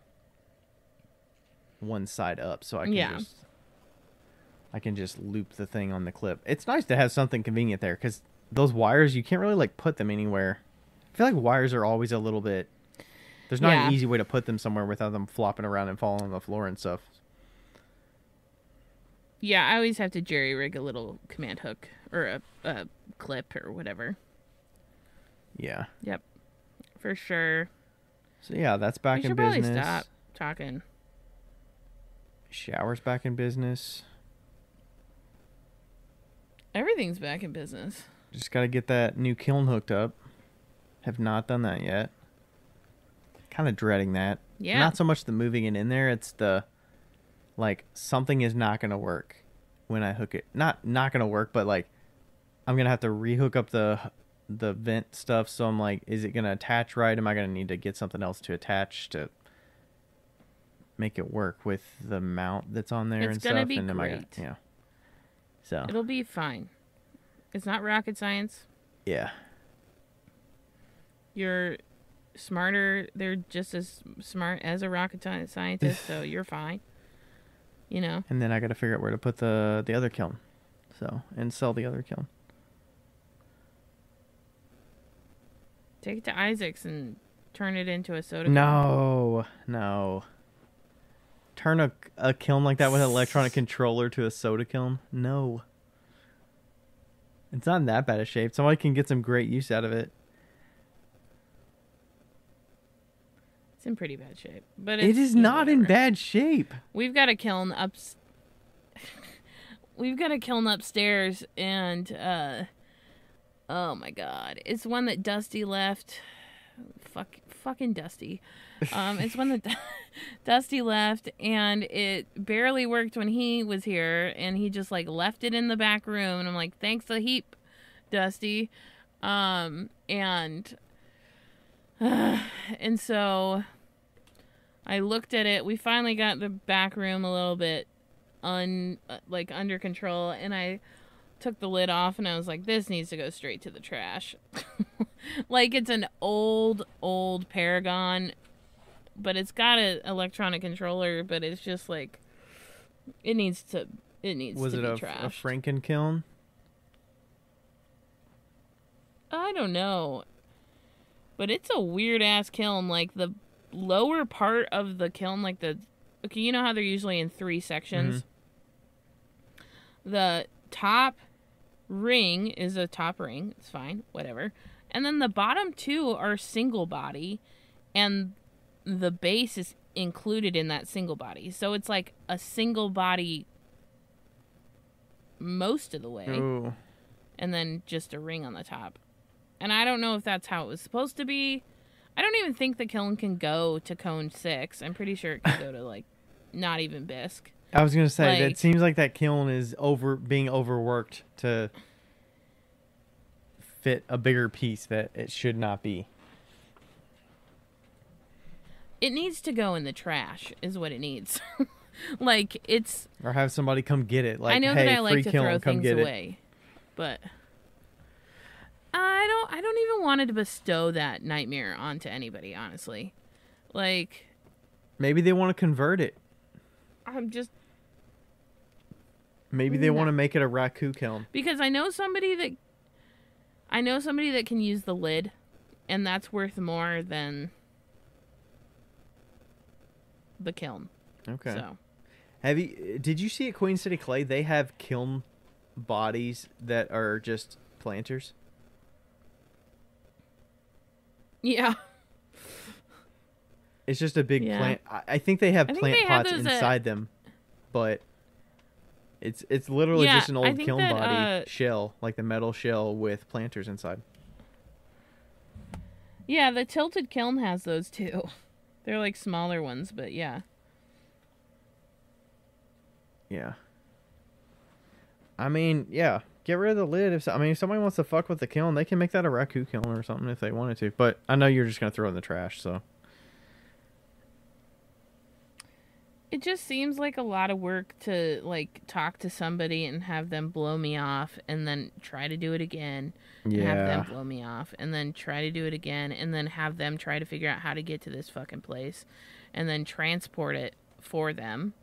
one side up so I can just loop the thing on the clip. It's nice to have something convenient there because those wires, you can't really like put them anywhere. I feel like wires are always a little bit. There's not an easy way to put them somewhere without them flopping around and falling on the floor and stuff. Yeah, I always have to jerry rig a little command hook or a clip or whatever. Yeah. Yep. For sure. So yeah, that's back in business. We should probably stop talking. Shower's back in business. Everything's back in business. Just got to get that new kiln hooked up. Have not done that yet. Kind of dreading that. Yeah. Not so much the moving it in there. It's the, like, something is not going to work when I hook it. Not going to work, but, like, I'm going to have to rehook up the vent stuff. So I'm like, is it going to attach right? Am I going to need to get something else to attach to make it work with the mount that's on there and stuff? It's going to be and great. Yeah. So. It'll be fine. It's not rocket science. Yeah. You're smarter. They're just as smart as a rocket scientist, so you're fine. You know. And then I got to figure out where to put the other kiln, and sell the other kiln. Take it to Isaac's and turn it into a soda. No. Turn a kiln like that with an electronic controller to a soda kiln? No. It's not in that bad a shape. Somebody can get some great use out of it. It's in pretty bad shape, but it is not in bad shape. We've got a kiln upstairs, and oh my god, it's one that Dusty left. Fucking Dusty. It's one that Dusty left, and it barely worked when he was here, and he just like left it in the back room, and I'm like, thanks a heap, Dusty. And so I looked at it. We finally got the back room a little bit under control, and I took the lid off, and I was like, this needs to go straight to the trash. Like, it's an old Paragon, but it's got an electronic controller, but it's just like it needs to be trashed. Was it a Franken kiln? I don't know. But it's a weird ass kiln. Like, the lower part of the kiln, like okay, you know how they're usually in 3 sections? Mm-hmm. The top ring is a top ring. It's fine, whatever. And then the bottom 2 are single body, and the base is included in that single body. So it's like a single body most of the way. Ooh. And then just a ring on the top. And I don't know if that's how it was supposed to be. I don't even think the kiln can go to cone 6. I'm pretty sure it can go to, like, not even bisque. I was going to say, that seems like that kiln is being overworked to fit a bigger piece that it should not be. It needs to go in the trash, is what it needs. Like, it's... Or have somebody come get it. Like, I know hey, that I like to kiln, throw come things get away, it. but... I don't even want to bestow that nightmare onto anybody, honestly. Like, Maybe they want to convert it. I'm just Maybe they want to make it a raku kiln. because I know somebody that can use the lid, and that's worth more than the kiln. Okay. So, Did you see at Queen City Clay they have kiln bodies that are just planters? yeah. It's just a big Yeah. plant. I think they have I think plant they have pots those inside them, but it's literally Yeah, just an I old think kiln that, body shell, like the metal shell with planters inside. Yeah, the tilted kiln has those too. They're like smaller ones, but yeah. Yeah. I mean, yeah. Get rid of the lid. If somebody wants to fuck with the kiln, they can make that a raku kiln or something if they wanted to. But I know you're just gonna throw it in the trash, so. It just seems like a lot of work to like talk to somebody and have them blow me off and then try to do it again. And have them blow me off and then try to do it again and then have them try to figure out how to get to this fucking place and then transport it for them.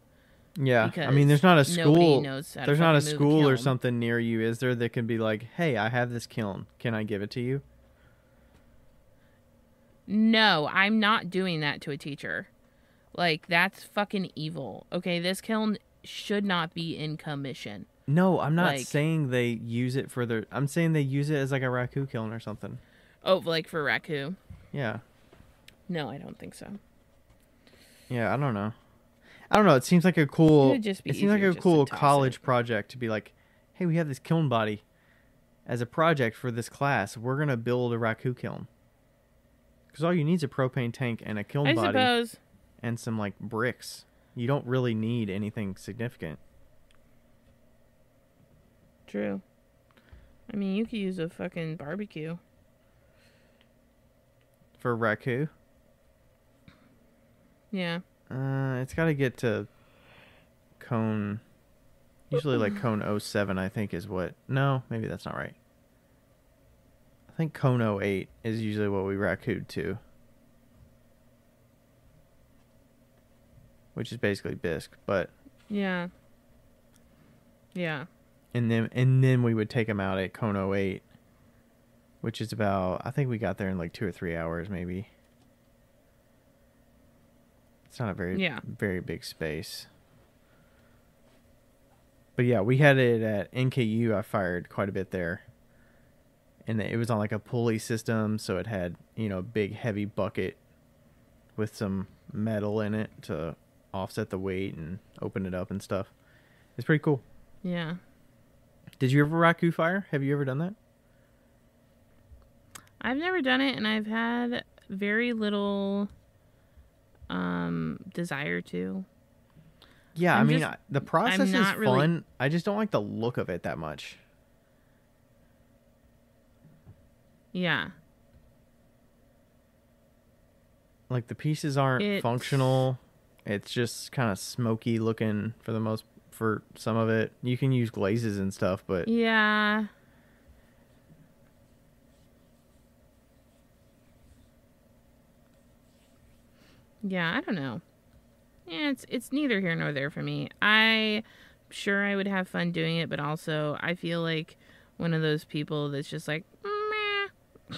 Yeah, I mean, there's not a school. Knows how There's to not a fucking move school or kiln. something near you, is there? That can be like, hey, I have this kiln. Can I give it to you? No, I'm not doing that to a teacher. Like, that's fucking evil. Okay, this kiln should not be in commission. No, I'm not Like- saying they use it for their. I'm saying they use it as like a raku kiln or something. Oh, like for raku? Yeah, No, I don't think so. yeah. I don't know. It seems like a cool. It would just be It seems like easier a just cool to toss college it. project to be like, hey, we have this kiln body as a project for this class. We're gonna build a raku kiln. Because all you need is a propane tank and a kiln I body suppose. and some like bricks. You don't really need anything significant. True. I mean, you could use a fucking barbecue. For raku, Yeah. it's got to get to cone. Usually like cone 07, I think is what. No, maybe that's not right. I think cone 08 is usually what we rakued to. Which is basically bisque, but Yeah. Yeah. and then we would take them out at cone 08, which is about, I think we got there in like 2 or 3 hours maybe. It's not a very big space. But yeah, we had it at NKU. I fired quite a bit there. And it was on like a pulley system, so it had, a big heavy bucket with some metal in it to offset the weight and open it up and stuff. It's pretty cool. Yeah. Did you ever raku fire? Have you ever done that? I've never done it, and I've had very little desire to. Yeah, I'm I mean, just- the process is not fun. really- I just don't like the look of it that much. Yeah. Like the pieces aren't It's- functional. It's just kind of smoky looking for some of it. You can use glazes and stuff, but Yeah. Yeah, I don't know. Yeah, it's neither here nor there for me. I'm sure I would have fun doing it, but also I feel like one of those people that's just like, meh,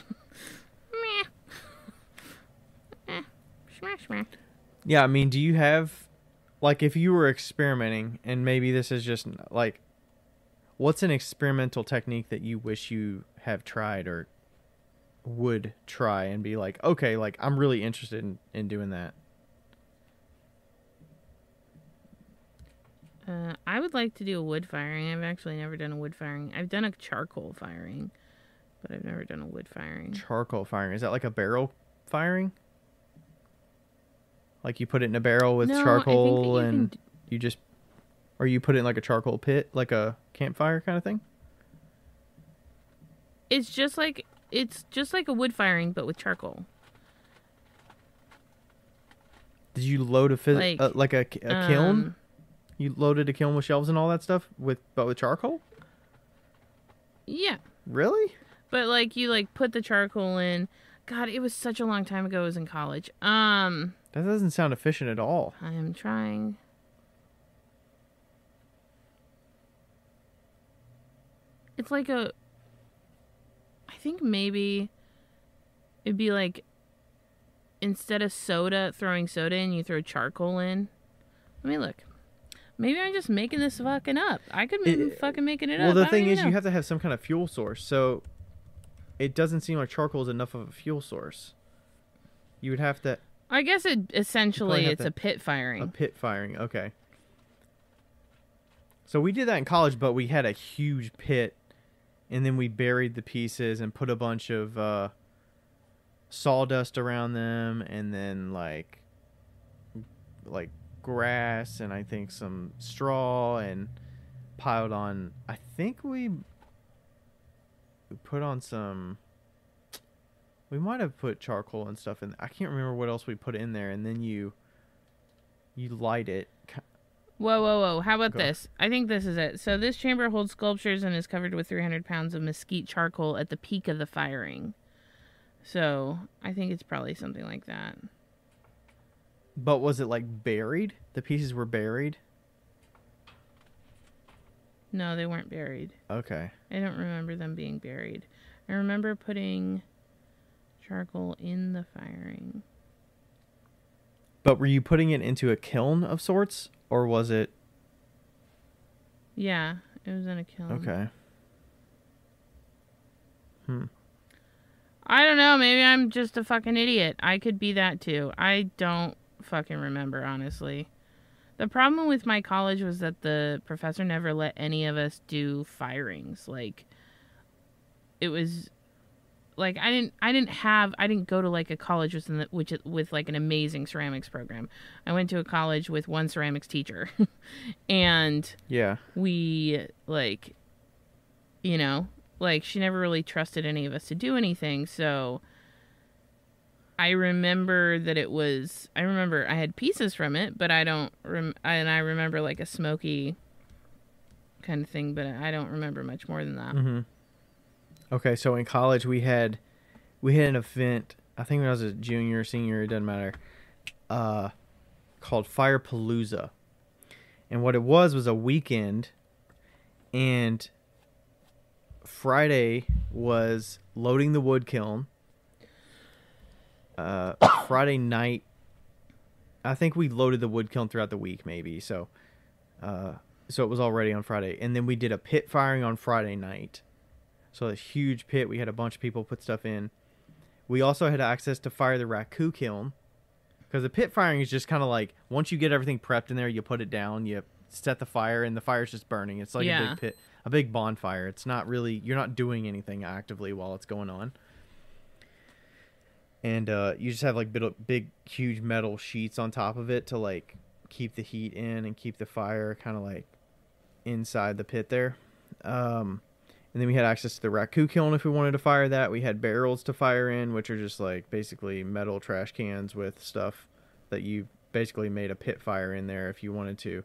meh, smash, smash. yeah, I mean, do you have, like, if you were experimenting, and maybe this is just like, what's an experimental technique that you wish you have tried or would try and be like, okay, like I'm really interested in doing that? I would like to do a wood firing. I've actually never done a wood firing. I've done a charcoal firing, but I've never done a wood firing. Charcoal firing, is that like a barrel firing? Like you put it in a barrel with No, I think charcoal that you and can you just, or you put it in like a charcoal pit, like a campfire kind of thing? It's just like a wood firing, but with charcoal. Did you load like a kiln? You loaded a kiln with shelves and all that stuff but with charcoal? Yeah, Really? But like you like put the charcoal in. God, it was such a long time ago. I was in college. That doesn't sound efficient at all. I am trying. It's like I think maybe it'd be like instead of throwing soda in, you throw charcoal in. Let me look. Maybe I'm just making this fucking up. I could be fucking making it up. Well, the thing is, you have to have some kind of fuel source. So it doesn't seem like charcoal is enough of a fuel source. You would have to. I guess essentially it's a pit firing. A pit firing, okay. So we did that in college, but we had a huge pit, and then we buried the pieces and put a bunch of sawdust around them, and then like grass, and I think some straw, and piled on. I think we put on some. We might have put charcoal and stuff in. I can't remember what else we put in there, and then you light it. Whoa. How about this? I think this is it. So this chamber holds sculptures and is covered with 300 pounds of mesquite charcoal at the peak of the firing. So I think it's probably something like that. But was it like buried? The pieces were buried? No, they weren't buried. Okay. I don't remember them being buried. I remember putting charcoal in the firing. But were you putting it into a kiln of sorts, or was it? Yeah, it was in a kiln. Okay. I don't know. Maybe I'm just a fucking idiot. I could be that too. I don't fucking remember, honestly. The problem with my college was that the professor never let any of us do firings. Like, it was like I didn't go to like a college with like an amazing ceramics program. I went to a college with one ceramics teacher, and yeah, we like, you know, like she never really trusted any of us to do anything. So I remember that I remember I had pieces from it, but I don't and I remember like a smoky kind of thing, but I don't remember much more than that. Mm-hmm. Okay, so in college we had an event, I think when I was a junior or senior, it doesn't matter, called Firepalooza. And what it was a weekend, and Friday was loading the wood kiln. Friday night, I think we loaded the wood kiln throughout the week maybe, so it was all ready on Friday. And then we did a pit firing on Friday night. So a huge pit, we had a bunch of people put stuff in. We also had access to fire the raku kiln, because the pit firing is just kind of like, once you get everything prepped in there, you put it down, you set the fire, and the fire's just burning. It's like a big pit, a big bonfire. It's not really, you're not doing anything actively while it's going on. And you just have like big, huge metal sheets on top of it to like keep the heat in and keep the fire kind of like inside the pit there. And then we had access to the raku kiln if we wanted to fire that. We had barrels to fire in, which are just like basically metal trash cans with stuff that you basically made a pit fire in there if you wanted to.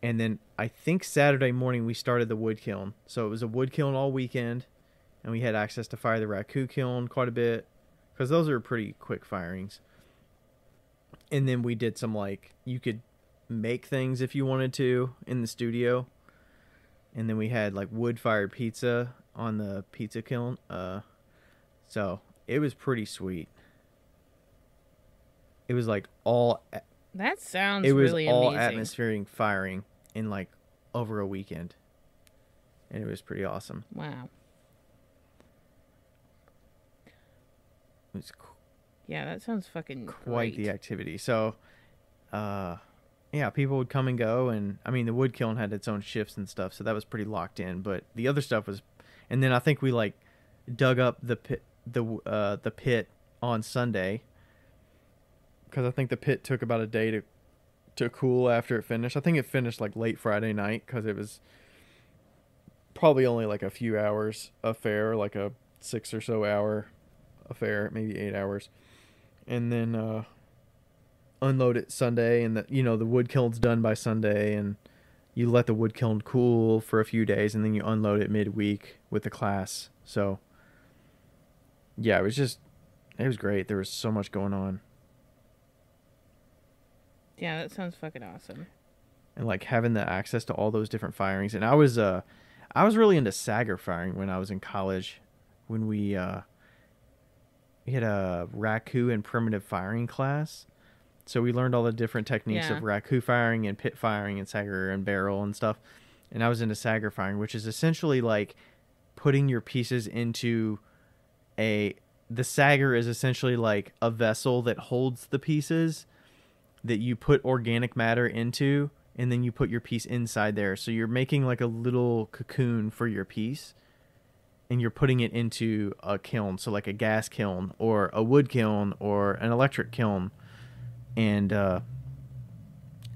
And then I think Saturday morning we started the wood kiln. So it was a wood kiln all weekend, and we had access to fire the raku kiln quite a bit, because those are pretty quick firings. And then we did some like, you could make things if you wanted to in the studio. And then we had like wood-fired pizza on the pizza kiln. So it was pretty sweet. It was like all... That sounds really amazing. It was all atmospheric firing in like over a weekend. And it was pretty awesome. Wow. It was yeah, that sounds fucking quite great. The activity. So, yeah, people would come and go, and I mean the wood kiln had its own shifts and stuff, so that was pretty locked in. But the other stuff was, and then I think we like dug up the pit on Sunday, because I think the pit took about a day to cool after it finished. I think it finished like late Friday night, because it was probably only like a few hours affair, like a 6 or so hour affair, maybe 8 hours, and then unload it Sunday, and the wood kiln's done by Sunday, and you let the wood kiln cool for a few days, and then you unload it midweek with the class. So Yeah, it was great. There was so much going on. Yeah, that sounds fucking awesome. And like having the access to all those different firings. And I was really into Sager firing when I was in college, when we had a raku and primitive firing class. So we learned all the different techniques Yeah. of raku firing and pit firing and Sager and barrel and stuff. And I was into Sager firing, which is essentially like putting your pieces into a the Sager is essentially like a vessel that holds the pieces that you put organic matter into, and then you put your piece inside there. So you're making like a little cocoon for your piece, and you're putting it into a kiln, so like a gas kiln or a wood kiln or an electric kiln, and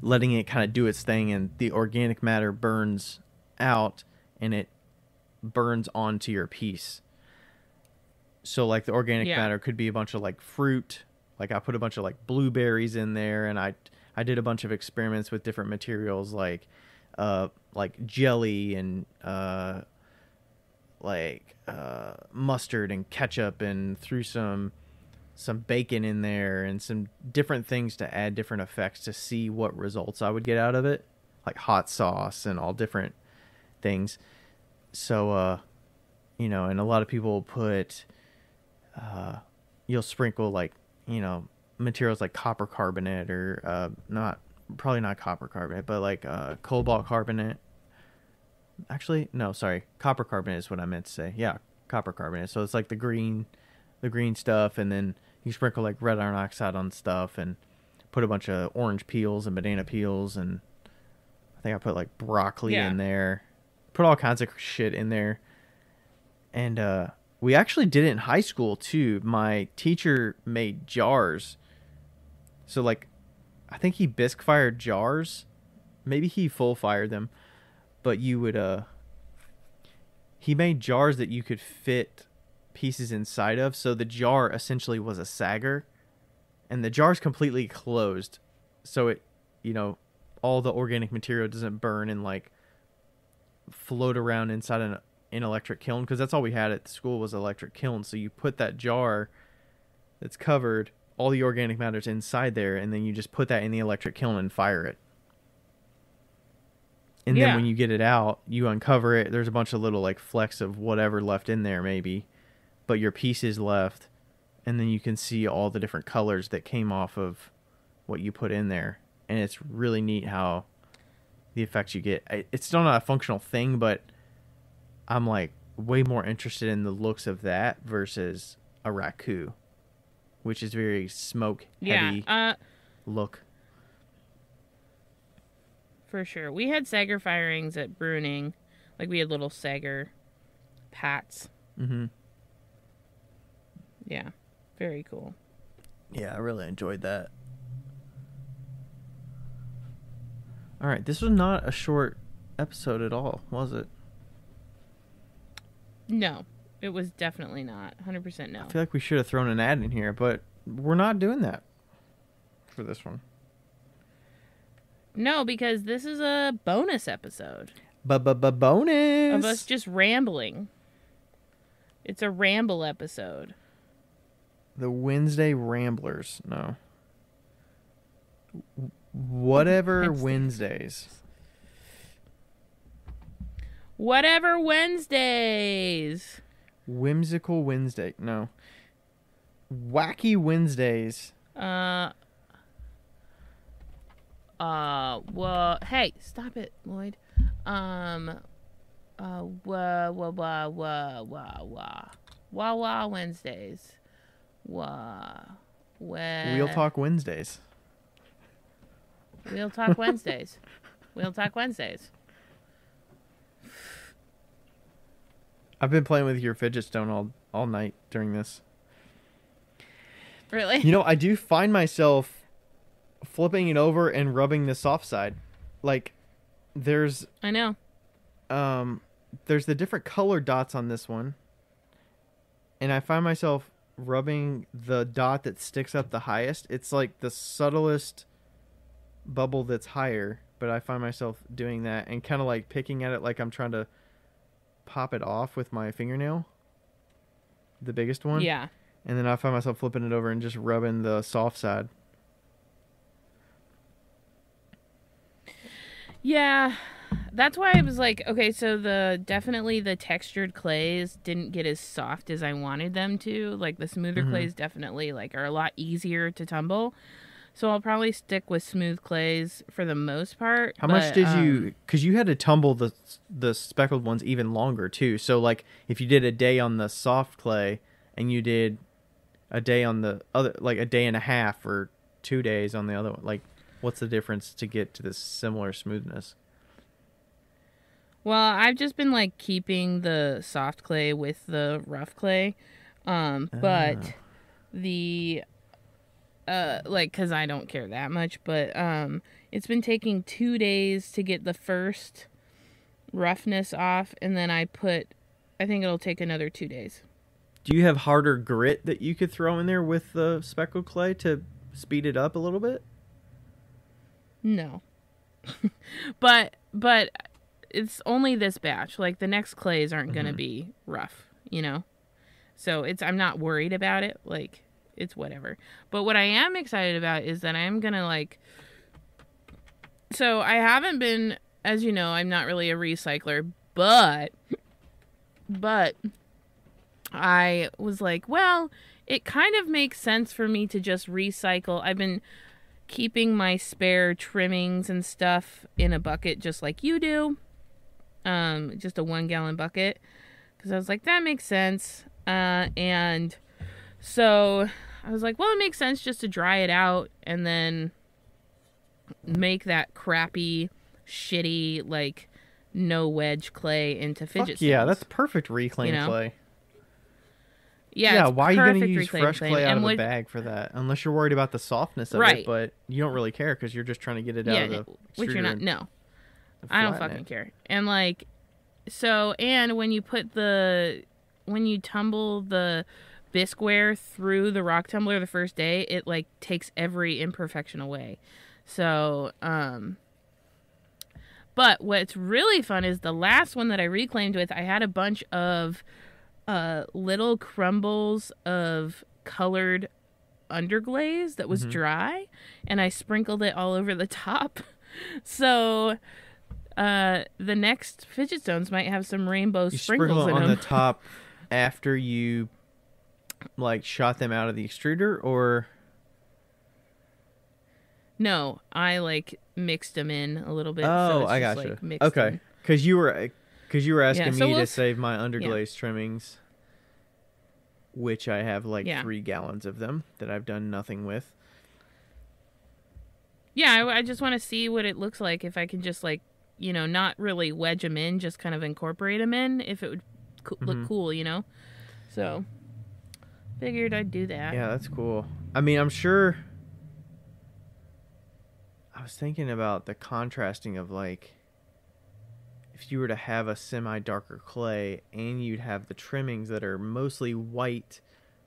letting it kind of do its thing, and the organic matter burns out and it burns onto your piece. So like the organic Yeah. matter could be a bunch of like fruit. Like I put a bunch of like blueberries in there, and I did a bunch of experiments with different materials like jelly and mustard and ketchup, and threw some bacon in there and some different things to add different effects to see what results I would get out of it, like hot sauce and all different things. So and a lot of people put you'll sprinkle like, materials like copper carbonate or probably not copper carbonate, but like cobalt carbonate. Actually, no, sorry. Copper carbonate is what I meant to say. Yeah, copper carbonate. So it's like the green stuff, and then you sprinkle like red iron oxide on stuff, and put a bunch of orange peels and banana peels, and I think I put like broccoli in there. Put all kinds of shit in there. And we actually did it in high school too. My teacher made jars. So like, I think he bisque fired jars. Maybe he full fired them. But you would he made jars that you could fit pieces inside of. So the jar essentially was a Sager, and the jar's completely closed. So it, all the organic material doesn't burn and like float around inside an electric kiln, because that's all we had at the school was electric kiln. So you put that jar that's covered, all the organic matter's inside there, and then you just put that in the electric kiln and fire it. And then when you get it out, you uncover it. There's a bunch of little like flecks of whatever left in there maybe, but your piece is left, and then you can see all the different colors that came off of what you put in there. And it's really neat how the effects you get. It's still not a functional thing, but I'm like way more interested in the looks of that versus a raku, which is very smoke heavy look. For sure. We had Sager firings at Bruning. Like we had little Sager pats. Mm-hmm. Yeah. Very cool. Yeah, I really enjoyed that. All right, this was not a short episode at all, was it? No, it was definitely not. 100% no. I feel like we should have thrown an ad in here, but we're not doing that for this one. No, because this is a bonus episode. Bonus! Of us just rambling. It's a ramble episode. The Wednesday Ramblers. No. Whatever Wednesdays. Whatever Wednesdays. Whimsical Wednesday. No. Wacky Wednesdays. Well, hey, stop it, Lloyd. Wah Wednesdays. Wheel Talk Wednesdays. Wheel Talk Wednesdays. Wheel Talk Wednesdays. I've been playing with your fidget stone all night during this. Really? I do find myself flipping it over and rubbing the soft side. Like, I know. There's the different color dots on this one, and I find myself rubbing the dot that sticks up the highest. It's like the subtlest bubble that's higher, but I find myself doing that and kind of like picking at it like I'm trying to pop it off with my fingernail. the biggest one. Yeah. And then I find myself flipping it over and just rubbing the soft side. Yeah. That's why I was like, okay, so definitely the textured clays didn't get as soft as I wanted them to. Like the smoother clays definitely like are a lot easier to tumble. So I'll probably stick with smooth clays for the most part. How much did you? Because you had to tumble the speckled ones even longer too. So like if you did a day on the soft clay and you did a day on the other, like a day and a half or 2 days on the other one, like what's the difference to get to this similar smoothness? Well, I've just been like keeping the soft clay with the rough clay, but the like because I don't care that much, but it's been taking 2 days to get the first roughness off, and then I think it'll take another 2 days. Do you have harder grit that you could throw in there with the speckled clay to speed it up a little bit? No, but it's only this batch. Like the next clays aren't gonna be rough, you know. So I'm not worried about it. Like it's whatever. But what I am excited about is that I'm gonna like. So I haven't been, as you know, I'm not really a recycler, but I was like, well, it kind of makes sense for me to just recycle. I've been keeping my spare trimmings and stuff in a bucket just like you do. Just a 1 gallon bucket. Because I was like, that makes sense. And so I was like, well, it makes sense just to dry it out and then make that crappy, shitty, like, no wedge clay into fidget stones. Yeah, that's perfect reclaimed clay. Yeah, why are you going to use fresh clay out of a a bag for that? Unless you're worried about the softness of it, but you don't really care because you're just trying to get it out of the extruder. Which you're not. No, I don't fucking care. And like, so and when you tumble the bisqueware through the rock tumbler the first day, it like takes every imperfection away. So, but what's really fun is the last one that I reclaimed with. I had a bunch of little crumbles of colored underglaze that was dry, and I sprinkled it all over the top. So the next fidget stones might have some rainbow sprinkles sprinkle it in on them. the top after you like shot them out of the extruder, or no, I like mixed them in a little bit. Oh, so it's I just, gotcha. Like, mixed okay, in. because you were asking so me we'll to save my underglaze trimmings, which I have like 3 gallons of them that I've done nothing with. Yeah, I just want to see what it looks like if I can just like, you know, not really wedge them in, just kind of incorporate them in if it would look cool, you know? So, figured I'd do that. Yeah, that's cool. I mean, I'm sure I was thinking about the contrasting of like if you were to have a semi-darker clay and you'd have the trimmings that are mostly white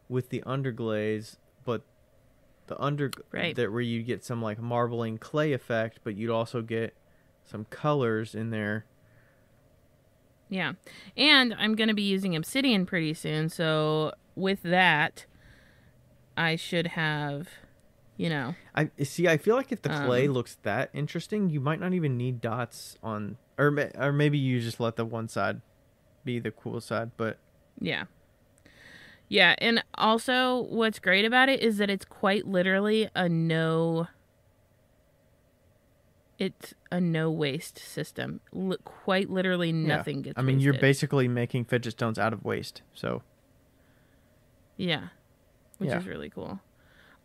with the underglaze, but the that where you get some like marbling clay effect, but you'd also get some colors in there. Yeah. And I'm going to be using obsidian pretty soon, so with that I should have, you know. I feel like if the clay looks that interesting, you might not even need dots on, or maybe you just let the one side be the cool side, but yeah. Yeah, and also what's great about it is that it's quite literally a no waste system. Quite literally nothing gets wasted. I mean, you're basically making fidget stones out of waste, so. Yeah, which is really cool.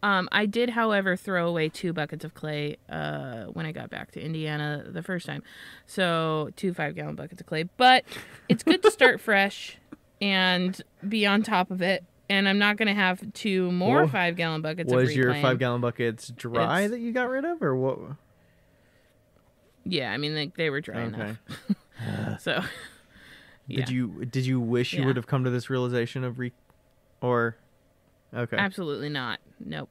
I did, however, throw away 2 buckets of clay when I got back to Indiana the first time. So 2 5-gallon buckets of clay. But it's good to start fresh and be on top of it. And I'm not going to have 2 more 5-gallon buckets of reclaim. Was your 5-gallon buckets dry that you got rid of, or what? Yeah, I mean, they were dry enough. So, yeah. Did you wish you would have come to this realization of or... Okay. Absolutely not. Nope.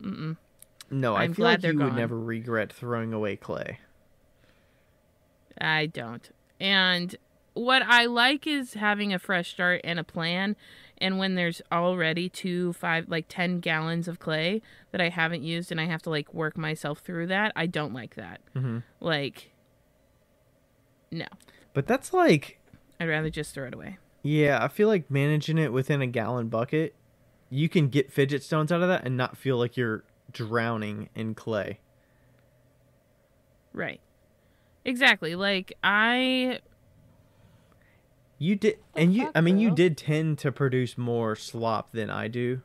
Mm-mm. No, I feel like you would never regret throwing away clay. I don't. And what I like is having a fresh start and a plan. And when there's already 10 gallons of clay that I haven't used and I have to like work myself through that, I don't like that. Mm-hmm. Like, no. But that's like, I'd rather just throw it away. yeah, I feel like managing it within a gallon bucket, you can get fidget stones out of that and not feel like you're drowning in clay. Right. Exactly. Like, You did, and you, fuck, I mean, you girl. did tend to produce more slop than I do.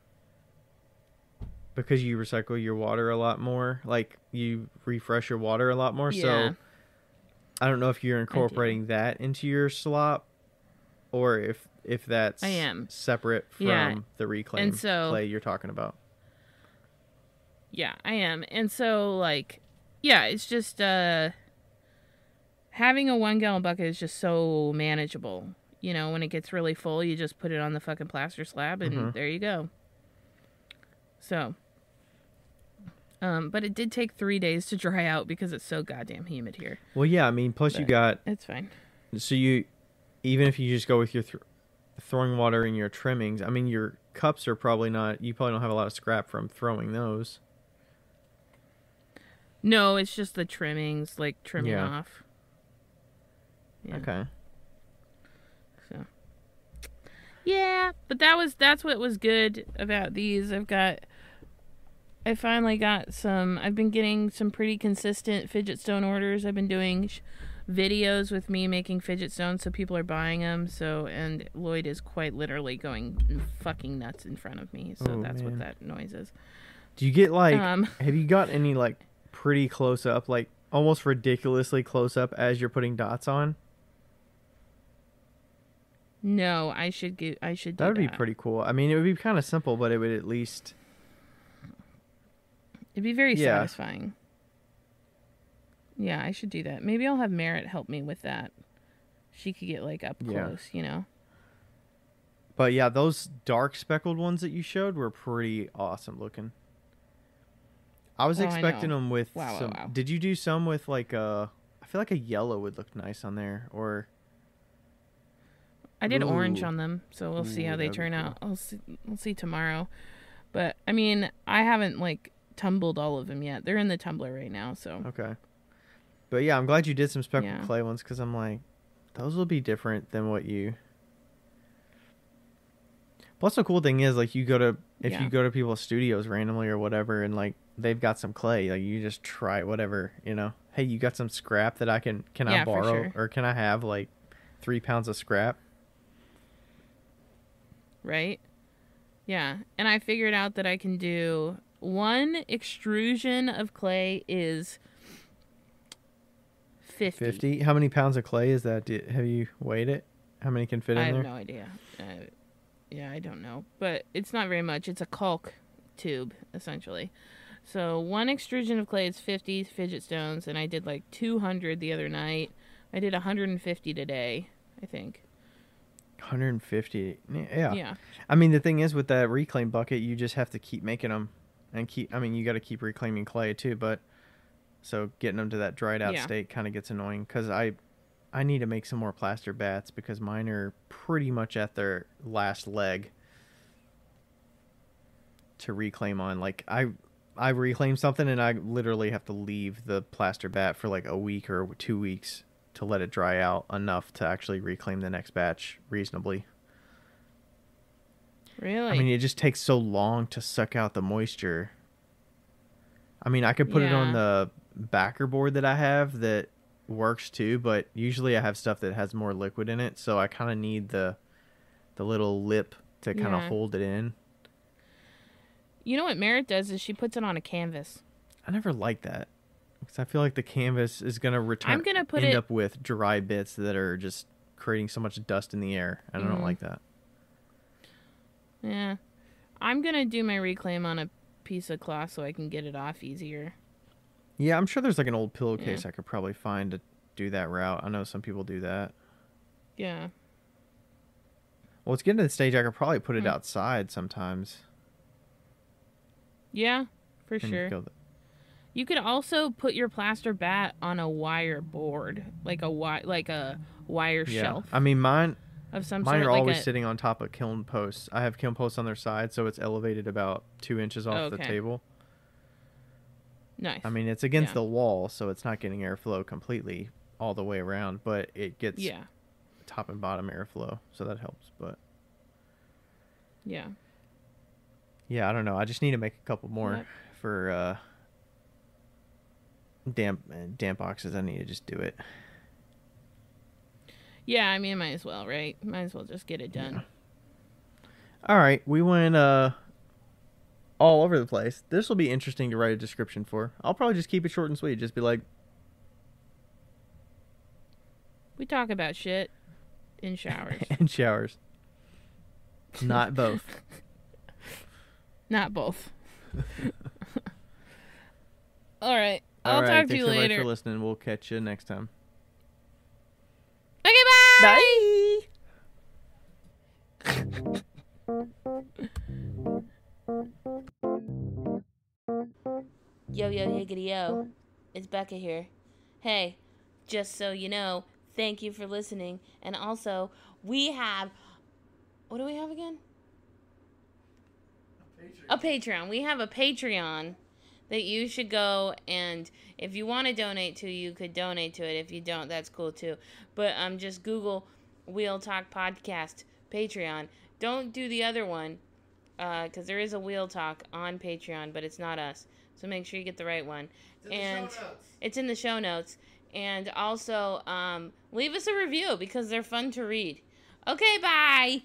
Because you recycle your water a lot more. Like, you refresh your water a lot more. Yeah. So, I don't know if you're incorporating that into your slop. Or if that's I am. separate from the reclaimed clay you're talking about. Yeah, I am. And so, like, yeah, it's just, having a 1 gallon bucket is just so manageable. You know, when it gets really full, you just put it on the fucking plaster slab and there you go. So, but it did take 3 days to dry out because it's so goddamn humid here. Well, yeah, I mean, plus you got... It's fine. So even if you just go with your throwing water in your trimmings, I mean, your cups are probably not... You probably don't have a lot of scrap from throwing those. No, it's just the trimmings, like trimming off. Yeah. Okay. So, yeah, but that's what was good about these. I finally got some. I've been getting some pretty consistent fidget stone orders. I've been doing videos with me making fidget stones, so people are buying them. So, and Lloyd is quite literally going fucking nuts in front of me. So that's what that noise is. Do you get like? Have you got any like pretty close up, like almost ridiculously close up as you're putting dots on? No, I should do that. That would be pretty cool. I mean, it would be kind of simple, but it would at least... It'd be very satisfying. Yeah, I should do that. Maybe I'll have Merritt help me with that. She could get like up close, you know? But yeah, those dark speckled ones that you showed were pretty awesome looking. I was expecting them with some... Wow. Did you do some with like a... I feel like a yellow would look nice on there, or... I did orange on them, so we'll see how they turn out. We'll see tomorrow. But, I mean, I haven't, like, tumbled all of them yet. They're in the tumbler right now, so... Okay. But yeah, I'm glad you did some speckled clay ones, because I'm like, those will be different than what you... Plus, the cool thing is, like, you go to... If you go to people's studios randomly or whatever, and, like, they've got some clay, like, you just try whatever, you know? Hey, you got some scrap that can I borrow? Sure. Or can I have, like, 3 pounds of scrap? Right? Yeah. And I figured out that I can do 1 extrusion of clay is 50. 50? How many pounds of clay is that? Have you weighed it? How many can fit in there? I have no idea. Yeah, I don't know. But it's not very much. It's a caulk tube, essentially. So 1 extrusion of clay is 50 fidget stones, and I did like 200 the other night. I did 150 today, I think. 150. Yeah. Yeah. I mean, the thing is with that reclaim bucket, you just have to keep making them and you got to keep reclaiming clay too, but so getting them to that dried out state kind of gets annoying because I need to make some more plaster bats because mine are pretty much at their last leg to reclaim on. Like I reclaim something and I literally have to leave the plaster bat for like a week or 2 weeks to let it dry out enough to actually reclaim the next batch reasonably. Really? I mean, it just takes so long to suck out the moisture. I mean, I could put it on the backer board that I have that works too, but usually I have stuff that has more liquid in it, so I kind of need the little lip to kind of hold it in. You know what Merritt does is she puts it on a canvas. I never liked that. Because I feel like the canvas is going to end up with dry bits that are just creating so much dust in the air. And I don't like that. Yeah. I'm going to do my reclaim on a piece of cloth so I can get it off easier. Yeah, I'm sure there's like an old pillowcase I could probably find to do that route. I know some people do that. Yeah. Well, it's getting to the stage I could probably put it outside sometimes. Yeah, for sure. You could also put your plaster bat on a wire board, like a wire Yeah. shelf I mean, mine of some Mine sort. are Like always sitting on top of kiln posts. I have kiln posts on their side, so it's elevated about 2 inches off the Okay. table. Nice. I mean, it's against Yeah. the wall, so it's not getting airflow completely all the way around, but it gets Yeah. top and bottom airflow, so that helps. But Yeah. yeah, I don't know. I just need to make a couple more Yep. for damp boxes. I need to just do it. Yeah, I mean, might as well, right? Might as well just get it done. All right, we went all over the place. This will be interesting to write a description for. I'll probably just keep it short and sweet. Just be like, We talk about shit in showers. and showers. Not both. Not both. All right. All I'll right, talk to thanks you everybody later. for listening. We'll catch you next time. Okay, bye. Yo, yo, higgity, yo. It's Becca here. Hey, just so you know, thank you for listening. And also, we have... What do we have again? A Patreon. We have a Patreon that you should go, and if you want to donate to, you could donate to it. If you don't, that's cool too. But just Google Wheel Talk Podcast Patreon. Don't do the other one, because there is a Wheel Talk on Patreon, but it's not us. So make sure you get the right one. It's in the show notes. And also, leave us a review because they're fun to read. Okay, bye!